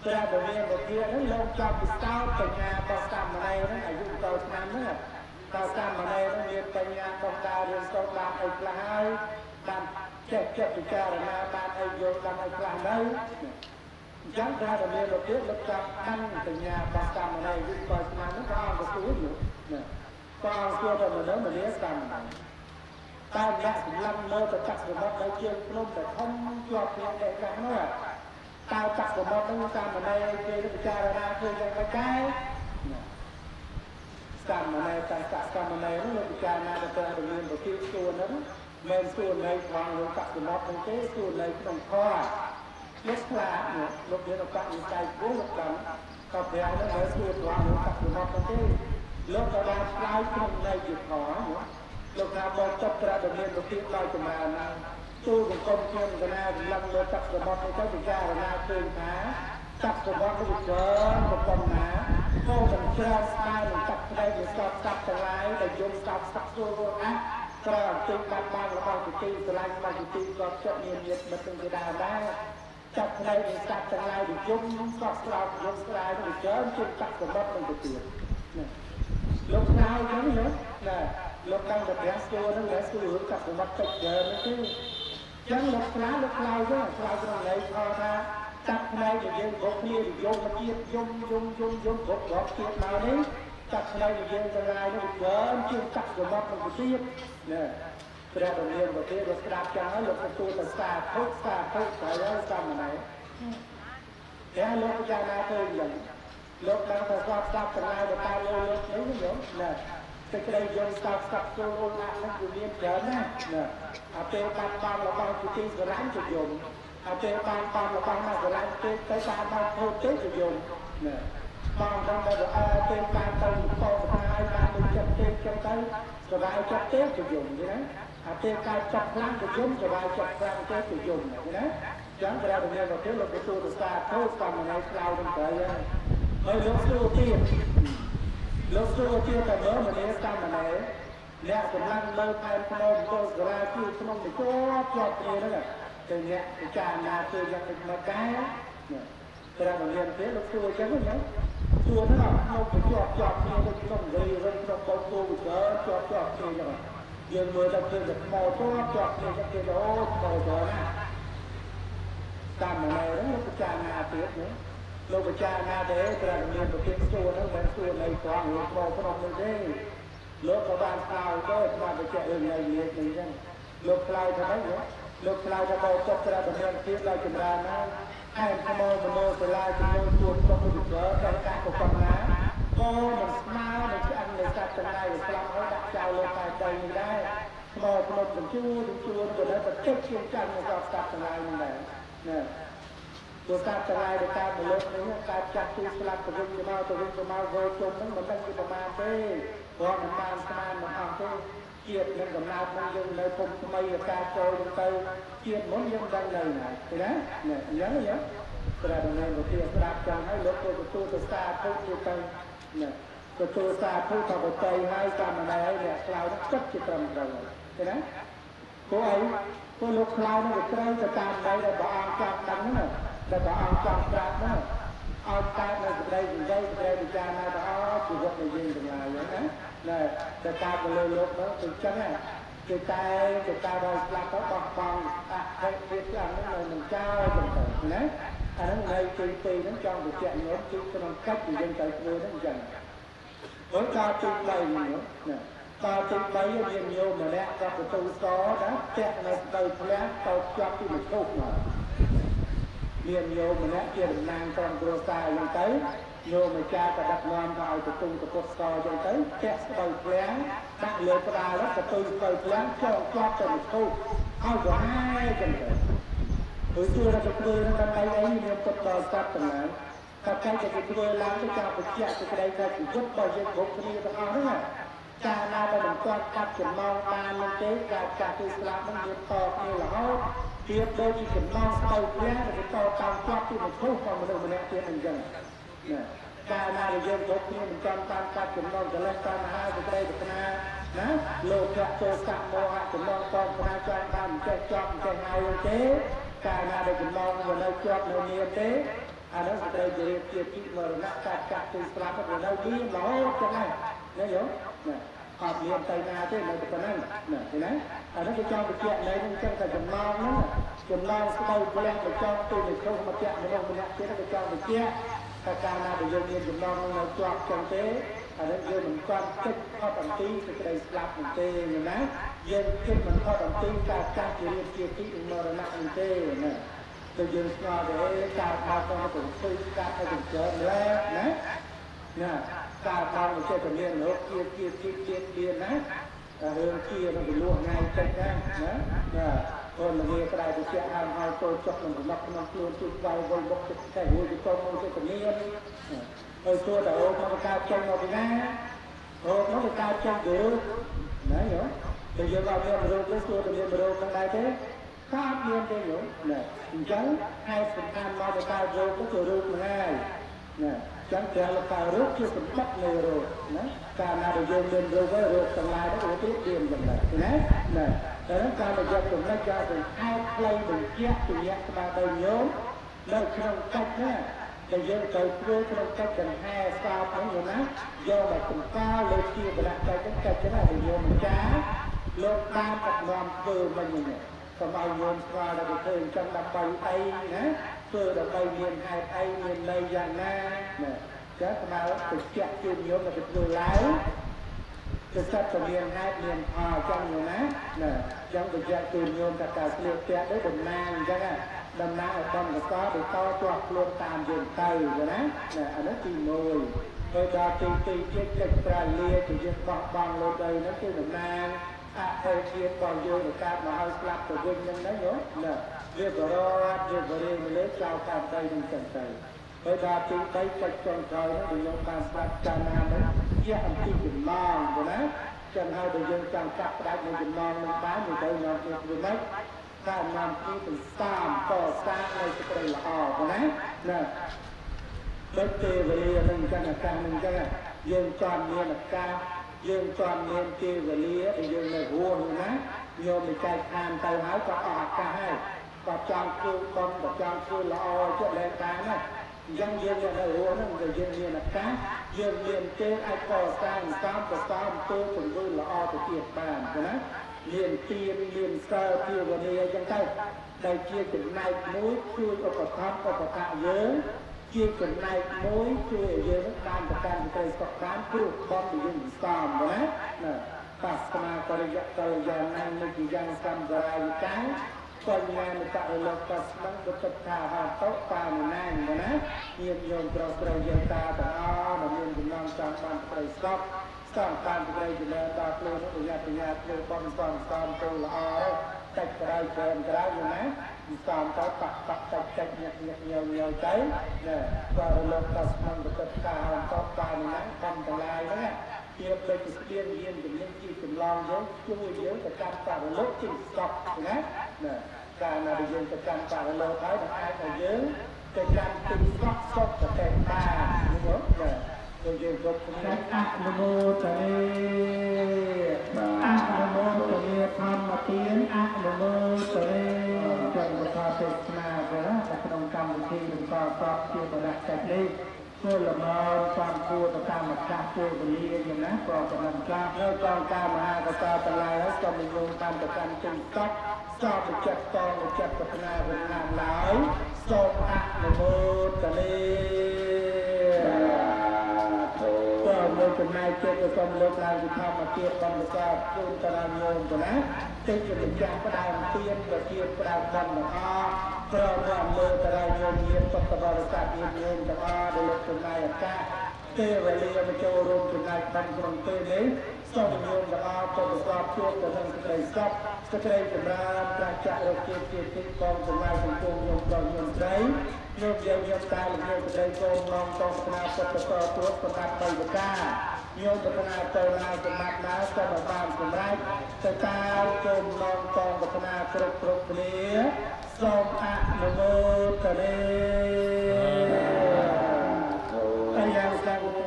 Speaker 3: ព្រះរាមាវិភាហ្នឹងលោកចាប់ពិសោធន៍បញ្ញារបស់សាមណេរហ្នឹងអាយុ10ឆ្នាំហ្នឹងតើសាមណេរនឹងមានបញ្ញាក្នុងការរៀនសូត្របានអីខ្លះហើយបានចេះចិត្តពិចារណាបានអីយល់បានអីខ្លះនៅអញ្ចឹងព្រះរាមាលោកទៀតលោកចាប់កាន់បញ្ញារបស់សាមណេរយុគ10ឆ្នាំនោះក៏អង្គសួរនោះក៏អង្គសួរទៅមនុស្សម្នាសាមណេរតែអ្នកសម្លាប់លើទៅកាត់សមុទ្រនៅជើងភ្នំតែធំជាប់គ្នាតែខ្លះនោះតើកាត់សមុទ្រនោះសាមណេរគេពិចារណាឃើញយ៉ាងម៉េចដែរសាមណេរតែសាមណេរនោះលោកពិចារណាទៅព្រះរាមាប្រទីសួរហ្នឹងមិនសួរនៅក្នុងលោកកាត់សមុទ្រហ្នឹងទេសួរនៅក្នុងធម៌លោកខ្លាលោកមានឱកាសនិយាយព្រោះលោកដឹងក៏ព្រះហ្នឹងនៅសួរត្រង់លោកកាត់សមុទ្រហ្នឹងទេលោកក៏បានឆ្លើយក្នុងន័យជាធម៌លោកថាមកចប់ព្រះរាមាប្រទីដោយចម្រើនណាទូបង្គំខ្ញុំកណារំលឹកលើកាត់សមុទ្រនេះទៅពិចារណាឃើញថាកាត់សមុទ្រនេះច្រើនប៉ុណ្ណាក៏មិនច្រើនស្ដាយនឹងកាត់ក្តីវាស្បកាត់ទាំងឡាយដែលយំស្ដាប់ស្ដាប់ស្រួលរួចណាក្រោយទៅបាត់បានរបស់ទីស្រឡាញ់របស់ទីក៏ចិត្តមានញាតិមិត្តទាំងគេដែរកាត់ក្តីវាស្ដាប់ទាំងឡាយវាយំស្បស្រោបយំស្រាយនឹងច្រើនជិះកាត់សមុទ្រនឹងទៅទៀតណាលោកស្ដាយហ្នឹងណាលោកតាំងតែព្រះសួរហ្នឹងតែសួររឿងកាត់សមុទ្រតិចច្រើនទេចឹងលោកខ្លាលោកខ្លោចហ្នឹងខ្លោចក្នុងន័យថាកាត់ផ្នែកដែលយើងគ្រប់គ្នាយំមកទៀតយំគ្រប់គ្រប់ទៀតមកនេះកាត់ផ្នែកដែលយើងទាំងឡាយនោះច្រើនជាងកាត់សមុទ្រនឹងទៀតណាព្រះរាមាប្រទេសលោកស្ដាប់ចឹងហើយលោកទទួលទៅសាធុហើយសាមណេរតែលោកពិចារណាទៅយ៉ាងលោកបានទៅស្ដាប់ទាំងឡាយទៅតាមលោកនេះយោណាសេចក្តីយល់ស្ដាប់ចូលអូនដាក់នឹងវាមានច្រើនណាអាពេលបាត់បង់របស់ទីស្រឡាញ់ទៅយំអាពេលបានតាមរបស់មកស្រឡាញ់ពេកទៅតាមមកធ្វើពេកទៅយំណាបងដឹងតែពេលបានទៅកោស្ដាយបានទៅចិត្តពេកចឹងទៅសบายចិត្តពេកទៅយំណាអាពេលកាយចាប់ខ្លាំងទៅយំសบายចិត្តខ្លាំងទៅយំណាចឹងព្រះរាមាក៏លោកទទួលទៅសាធុតាមនៅក្លោនឹងទៅហើយលោកសួរទៀតតែមើលមនីសាមណេរអ្នកកម្លាំងលើផែនភ្នំទៅសារាជួក្នុងទៅជាប់គ្នាហ្នឹងទៅអ្នកពិចារណាទៅយ៉ាងមិនមកដែរព្រះរាមាទេលោកសួរចឹងណាសួរហ្នឹងមកជាប់គ្នាទៅក្នុងរីរឹងក្នុងបោកគោវិកើជាប់គ្នាហ្នឹងយើងមើលទៅឃើញតែថ្មជាប់គ្នាចឹងគេអូថ្មច្រើនណាសាមណេរហ្នឹងលោកពិចារណាទៀតណាលោកពិចារណាទេព្រះរាមាប្រទីសួរហ្នឹងមិនសួរនៅត្រង់លោកក្នុងនោះទេលោកក៏បានឆ្លើយទៅស្មារតីរឿងនៃនេះអញ្ចឹងលោកឆ្លើយថាម៉េចលោកឆ្លើយថាបោចុះព្រះរាមាទៀតដល់ចម្រើនណាឯមមនោសាលាជំនួយជួនក្នុងវិទ្យាដល់ការប្រកបណាក៏មិនស្មើនឹងឆ្អឹងនៃសត្វទាំងឡាយស្លាប់ហើយដាក់ចោលលោកតែដីនេះដែរថ្មភ្នំបញ្ជួក៏នៅប្រតិជាចាញ់នឹងសត្វទាំងឡាយនឹងដែរណាព្រោះសត្វទាំងឡាយដែលកើតមកលោកនេះកើតចាស់ទីស្លាប់ទៅវិញទៅមកវល់ជុំហ្នឹងមិនដឹងពីប្រមាណទេព្រោះមិនបានស្មានមិនអស់ទេជាតិនឹងកំណើតនឹងយើងនៅពុំថ្មីអាការចូលទៅជាតិមុនយើងដឹងនៅណាឃើញណាអញ្ចឹងព្រះរាមាប្រទាស្ដាប់ចឹងហើយលោកក៏ទទួលទៅសាធុទៅណាទទួលសាធុទៅបតីហើយសាមណេរហើយអ្នកខ្លោចចិត្តជាត្រឹមត្រូវឃើញណាព្រោះអីព្រោះលោកខ្លោចនឹងត្រូវទៅតាមដៃដែលព្រះអង្គចង់ដឹងហ្នឹងដែលព្រះអង្គចង់ប្រាប់ហ្នឹងឲ្យកើតនៅសេចក្តីនិយាយសេចក្តីពិចារណាទៅជីវិតនៃយើងទាំងឡាយហ្នឹងណាតែកើតទៅលើលោកហ្នឹងគឺចឹងណាគេតែដល់ស្លាប់ទៅបោះបង់អធិភាពខ្លាំងហ្នឹងនៅនឹងចោលចឹងទៅណាអាហ្នឹងនៅទីហ្នឹងចង់បញ្ជាក់ញោមគឺក្នុងកិច្ចដែលយើងត្រូវធ្វើហ្នឹងចឹងព្រោះការទី3នេះណាការទី3មានញោមម្នាក់ក៏បន្ទូសណាតាក់នៅទៅផ្លែទៅជាប់ពីមឈុកមកមានញោមម្នាក់ជាតំណាងក្រុមគ្រួសារអញ្ចឹងទៅញោមម្ចាស់ក៏ដឹកនាំទៅឲ្យទៅពុទ្ធស្គរអញ្ចឹងទៅតាក់ស្បៃផ្លាំងដាក់លើក្បាលទៅស្បៃផ្លាំងចោលជាប់ទៅមឈុកឲ្យក៏ហាយអញ្ចឹងទៅ rồi xưa là cái người nó cái ấy nên tập đòi sát tầng này cái người làm cái chào bực chẹt cái đây là chỉ giúp bao nhiêu bốc cái này đó nữa cha na ta mình quan cắt chừng mong ta nên tế cả từ làm nó nhiều to như là họ tiếp đôi chỉ chừng mong đầu kia là cái to tam quát thì mình không còn mình đang tiền mình dần cha na thì dân bốc như mình quan tam cắt chừng mongจะเล่นการหาจะได้จะนานะโลกะโตสะโมหะchừng mong conนาจางtamแจกจอมแจกไงเจ๊การนาได้chừng mong vừa nơi chọt nơi nhiều tế anh nói đâyจะเรียกเกียรติมรณะการtừ làm cái nơi đi nó cho này nhớ nhớ học liền tay na thế này cái này nè thế này anh nói cho cái chuyện này nhưng trong cái chừng mong đó chừng mong cái đầu của em để cho tôi được không mà chuyện này đâu mình làm thế là cho cái chuyện cái ca na để dùng chừng mong nó chọt trong tế anh nói giờ mình quan tích kho tầm tí thì cái đây làm mình tê như nè giờ khi mình kho tầm tí cả chỉ รียกเกียรติมรณะmình tê nè tôi dừng ngồi để cao cao con nó cũng phi cao cái cũng chờ lên nè nè cao cao nó chơi tầm liên nữa kia nè hướng kia nó bị luộc ngay chân ra nè nè còn là nghe cái này thì sẽ hàng hai tôi chọc mình cũng mặc luôn tôi vào vòng bọc cái vui thì con nó chơi tầm liên rồi tôi đã ôm nó cao chân nó bị nè ôm nó bị cao chân được đấy nhở bây giờ vào liên rồi cái tôi tầm liên rồi trong đây thế pháp liên đây nhở nè chẳng hai phần tham lo được cao rồi có thể rút ngay nè chẳng chờ là cao rút chưa phần bắt này rồi nè cao nào được dùng lên rồi với rút tầng lai đó tiếp tiền dần này nè nè đó cao được dùng cùng nó cho từ hai play được chết từ nhạc ba đầu nhóm đâu không cách nè bây giờ cầu cua không cách gần hai sao phải nhiều nát do mà cùng cao lên kia và đặt tay cái cách thế này thì nhiều mình cá lột ba tập làm vừa mình nhỉ còn bao nhiêu qua là được thường trong đập bay tay nhé vừa đập bay miền hai tay miền đây dàn na nè chắc mà thực chặt chuyên nhóm là được vừa lái thực chất là miền hai miền hòa trong nhiều nát nè trong thực chặt chuyên nhóm cả liệt chặt đấy đầm nang chắc à đầm nang ở trong có được to toạc luôn tàn dần tay rồi nè nè anh nó tìm mồi rồi đó tì chiếc chặt lia thì chiếc bằng lên đây nó kêu đầm nang thời gian còn vô được cả mà hơi lặp của quân nhân đấy nhớ nè việc đó việc vào đây mình lấy trao cam đây mình cần tay bây giờ chúng thấy cách trong thời nó được用cam lặp trà nam đấy chia làm chi điểm mòn rồi đấy chẳng hai được dùng cam cặp đại mình điểm mòn mình bán mình tới nhau việc vừa mấy cam nam chi từ sam to sang này sẽ đây là rồi đấy nè bất kể về đây mình chẳng là cam mình chẳng là dùng toàn như là cam dương toàn niên kia và lia thì dương này vuông nát nhiều mình chạy than tay hái có cả hai và trong khu công và trong khu lo cho lên cá này dân dương này vuông nó người dương như là cá dương liền trên ai có sang tam tôi cũng vui lo từ tiệt bàn của nó liền tiền liền sơ kia và lia dân tay đây chia từng này mũi chui ở cột tháp ở cột tạ dớ chia phần này mối chui ở dưới nước cam và cam thì sọc cám cua bom thì dùng sòm rồi đấy nè pasma kariyan năng mình chỉ dang sam dài cái còn ngày mình tạo được pasma được tập thả hàng tốt pa mình năng rồi đấy nhiều nhiều pro dân ta đó là mình cũng làm sang ban phải sọc sang ban thì đây thì là ta luôn nó được nhà luôn bom sòm tôi là cách cái đây như này sòm có cách nhiều cái nè và lúc ta mang được tất cả hàng tốt pa mình năng không còn lại nữa tiếp đây thì tiên viên thì những chi cùng lòng với chui với cái cam cả lúc chỉnh sọc nè cả là bây giờ cái cam cả là lâu thấy là ai ở dưới cái cam chỉnh sọc cái kẹt ba đúng không nè rồi giờ gục cái Namo Tare Namo Tare tham mà tiến Namo Tare trong một pha tết na với các đồng cam thì mình có chia và đặt cách đi tôi là mơ toàn cua và cam mặt cam cua và ly như nát còn còn làm cam hơi con cam mà hai cái to tận lại hết cho mình dùng cam và cam chỉnh tóc cho một chặt con một chặt và na và làm lái xong Namo Tare một phần này chơi cái con lớp này thì tham mà kia con được ra chung ta làm nhôm của nó chơi cho mình trang cái đài tiên và kia cái đài con là rồi làm mơ ta làm nhôm nhiên tập tập vào sạc nhôm ta để lớp phần này ở ca tê và lia mà cho rôm phần này bằng phần tê đấy sau nhôm ta cho được ra chuột của thằng cái sắp សេចក្តីចម្រើនប្រាជ្ញារកជាទីកងសម្រាប់សង្គមខ្ញុំប្រុសខ្ញុំស្រីខ្ញុំយើងខ្ញុំតាមខ្ញុំក្តីសូមនាំតស្នាពុទ្ធសរទួតប្រកាសបីប្រការខ្ញុំប្រាថ្នាទៅណាសម្បត្តិណាសូមបានសម្រេចទៅតាមគោលនាំតប្រាថ្នាគ្រប់គ្នាសូមអនុមោទនាអាយ៉ាងសាធុ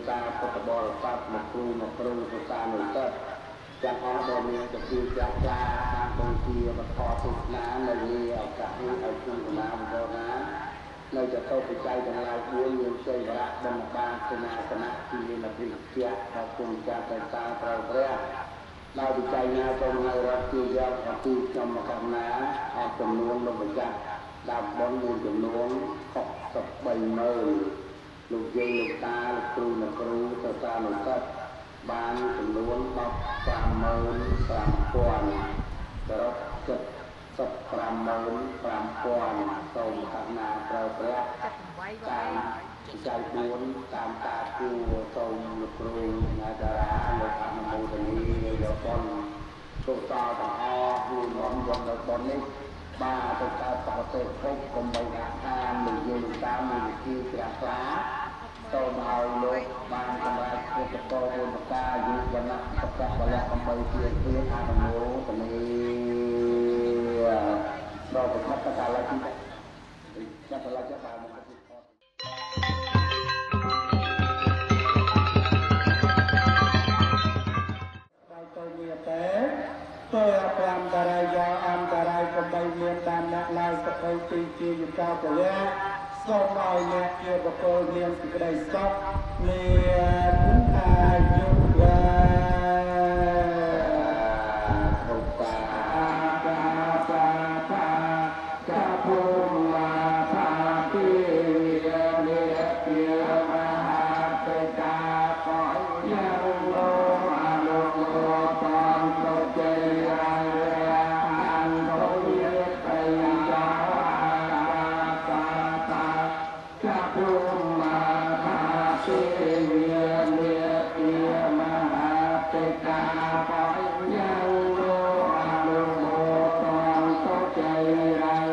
Speaker 3: ការពុទ្ធបរិស័ទមកគ្រូសិស្សានុសិស្សទាំងអស់ដែលមានជាទីចាស់ចាតាមបង្គាបទទស្សនានៅលើឱកាសនេះឲ្យគុណកណាបរណានៅចតុបច្ច័យទាំងឡាយ4មានជ័យវរៈបណ្ឌបាសេនាសនៈទីមានវិជ្ជារបស់គុណចាស់តែតាត្រូវព្រះដោយវិច័យណាសូមឲ្យរដ្ឋជាយកអំពីខ្ញុំមកកំណាអស់ចំនួនលោកម្ចាស់ដល់បុណ្យមានចំនួន630000លោកយាយលោកតាលោកគ្រូអ្នកគ្រូសិស្សានុសិស្សបានចំនួន155,000សរុប755,000សូមកណាត្រូវព្រះតាមចៅ4តាមតាគូសូមលោកគ្រូអ្នកតារាលោកអនុមោទនីលោកបនសុខសោទាំងអស់ជួយនាំយកនៅបននេះបាទទៅកើតបរិទេសភពកុំបីអាខានលោកយាយលោកតាមានវិធីជ្រះថ្លាសូមឲ្យលោកបានសម្រាប់ពុទ្ធពរបុណ្យការយុវណៈសុខៈបលៈអំបីជាអនុមោទនីដល់ប្រកាសកាលទីចាត់ឡាចាបានមកទីខដល់ទៅមានតែតើ5តារាយាអន្តរាយកំបីមានតាមអ្នកឡើយទៅទីជាយុកាពលៈសូមឲ្យអ្នកជាបុគ្គលមានសេចក្តីសុខមានអាយុវែងឧបតាចាពុមាថាពីនិព្វាមហាបេតាកោយ៉ាងលោអនុមោទនទុជ័យរាយអន្តរិយបញ្ញាចាពុមាថាពីនិព្វាមហាបេតាកោយ៉ាងលោអនុមោទនទុជ័យរាយ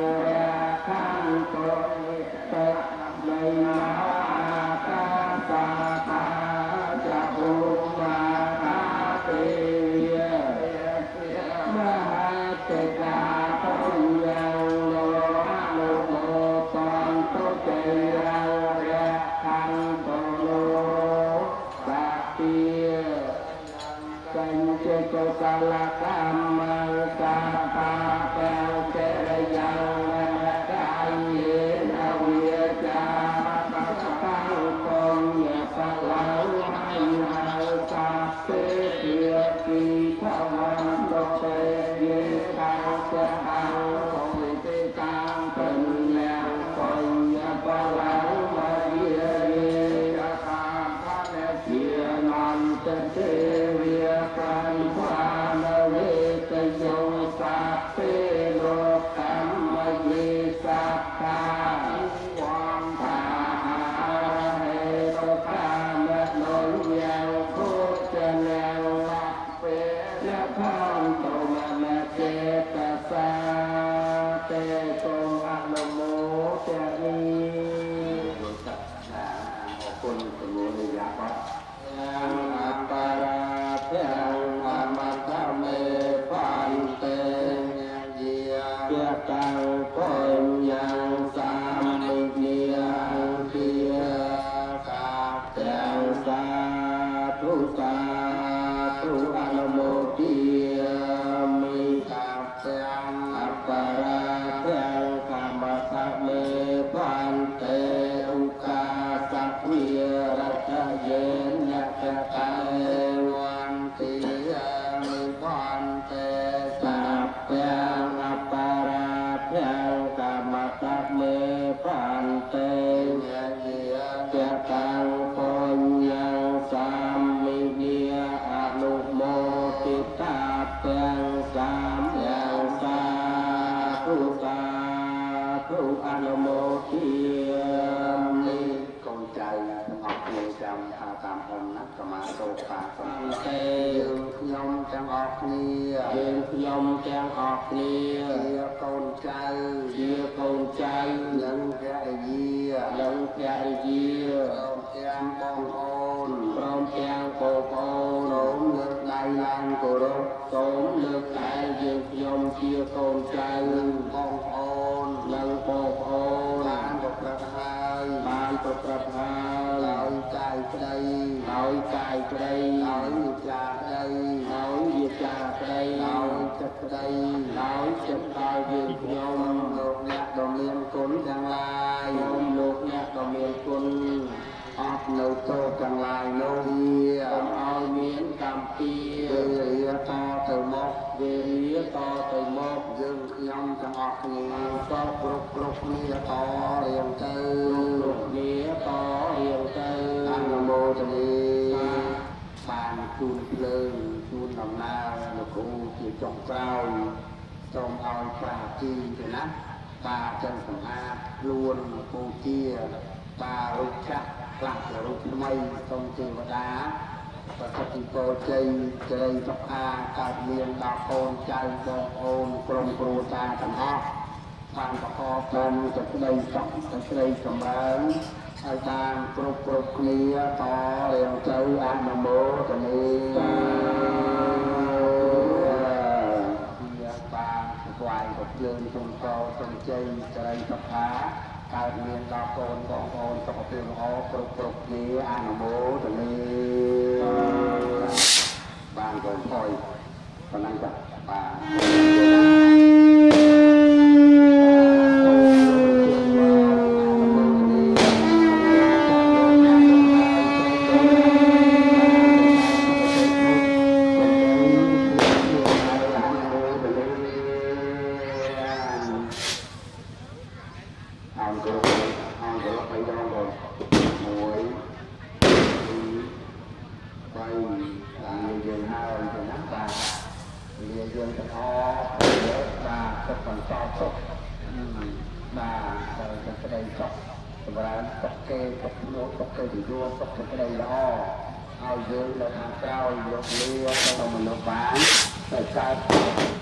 Speaker 3: សាលកម្មកាតាpelចេរយ៉ាងកាយេនវិចាបតាកងយបឡៅហើយហើយសាពេភាគីធម្មលោកទេយេកាចាអោវិទេកាបញ្ញាកងយបឡៅមកយេកាផានជានន្តទេវិកានពេលោកកម្មយេសាកាវងតាហេតុកាមនោយ៉ាងពុទ្ធនាលពេលខំតុមចេតសាទេគុំអនុមោទនីអរគុណជំនួយយ៉ាបយ៉ាងអបរាភៈអមតមេបានទេតាំងពុញយ៉ាងសាមិនីពីកាទាំងសាធុអនុមោទមីកាទាំងអបរាទាំងកម្មតមេបានទេឧកាសក្វិរតយេនយតតេវន្តិបានទេសាទាំងអបយ៉ាងកម្មតមេបានទេយតាំងពុញយ៉ាងសាមិនីអនុមោទ
Speaker 2: សំទេយើងខ្ញុំទាំងអស់គ្នា
Speaker 3: យើងខ្ញុំទាំងអស់គ្នា
Speaker 2: ជាកូនចៅ
Speaker 3: ជាកូនចៅ
Speaker 2: និងភរិយា
Speaker 3: និងភរិយា
Speaker 2: ព្រមទាំងបងប្អូន
Speaker 3: ព្រមទាំងបងប្អូន
Speaker 2: សូមលើកដៃឡើងគោរព
Speaker 3: សូមលើកដៃយើងខ្ញុំជាកូនចៅ
Speaker 2: បងប្អូន
Speaker 3: និងបងប្អូន
Speaker 2: បានប្រព្រឹត្តហើយ
Speaker 3: បានប្រព្រឹត្តហើយ
Speaker 2: ដោយកាយក្តី
Speaker 3: ដោយកាយក្តី
Speaker 2: ដោយវិចារក្តី
Speaker 3: ដោយវាចាក្តី
Speaker 2: ដោយចិត្តក្តី
Speaker 3: ដោយចិត្តដល់យើងខ្ញុំ
Speaker 2: លោកអ្នកដ៏មានគុណទាំងឡាយ
Speaker 3: សូមលោកអ្នកក៏មានគុណ
Speaker 2: អត់នៅទោសទាំងឡាយនោះវា
Speaker 3: សូមឲ្យមានកម្មពី
Speaker 2: វេរាតទៅមក
Speaker 3: វេរាតទៅមក
Speaker 2: យើងខ្ញុំទាំងអស់គ្នាក៏គ្រប់គ្នាតរៀងទៅ
Speaker 3: លោកគ្នាតរៀងទៅ
Speaker 2: អនុមោទនាបានជូនភ្លើងជូនដំណើរលោកគ្រូជាចុងក្រោយសូមឲ្យប្រាទីទៅណាតាចិនសម្អាតខ្លួនពូជាតារុកចាស់ខ្លះជារុកថ្មីសូមទេវតាប្រសិទ្ធពរជ័យជ័យសុខាកើតមានដល់កូនចៅបងប្អូនក្រុមគ្រួសារទាំងអស់បានប្រកបតាមសេចក្តីសុខសេចក្តីចម្រើនហើយបានគ្រប់គ្នាតរៀងទៅអនុមោទនាជាបានស្វែងរកលើសុំតសុំជ័យសិរីសុខាកើតមានដល់កូនបងប្អូនសុខភាពល្អគ្រប់គ្នាអនុមោទនាបានកូនថយប៉ុណ្ណឹងចាបាទ អង្គគ្រប់បីដងបង1 2 3តាមយើងហើយទៅណាបាទលាយើងទាំងអស់បាទសុខបន្តសុខបាទទៅក្តីសុខសម្រាប់សុខគេសុខនោះសុខគេទីយល់សុខក្តីល្អឲ្យយើងនៅខាងក្រោយលោកលាទៅមនុស្សបានតែកើត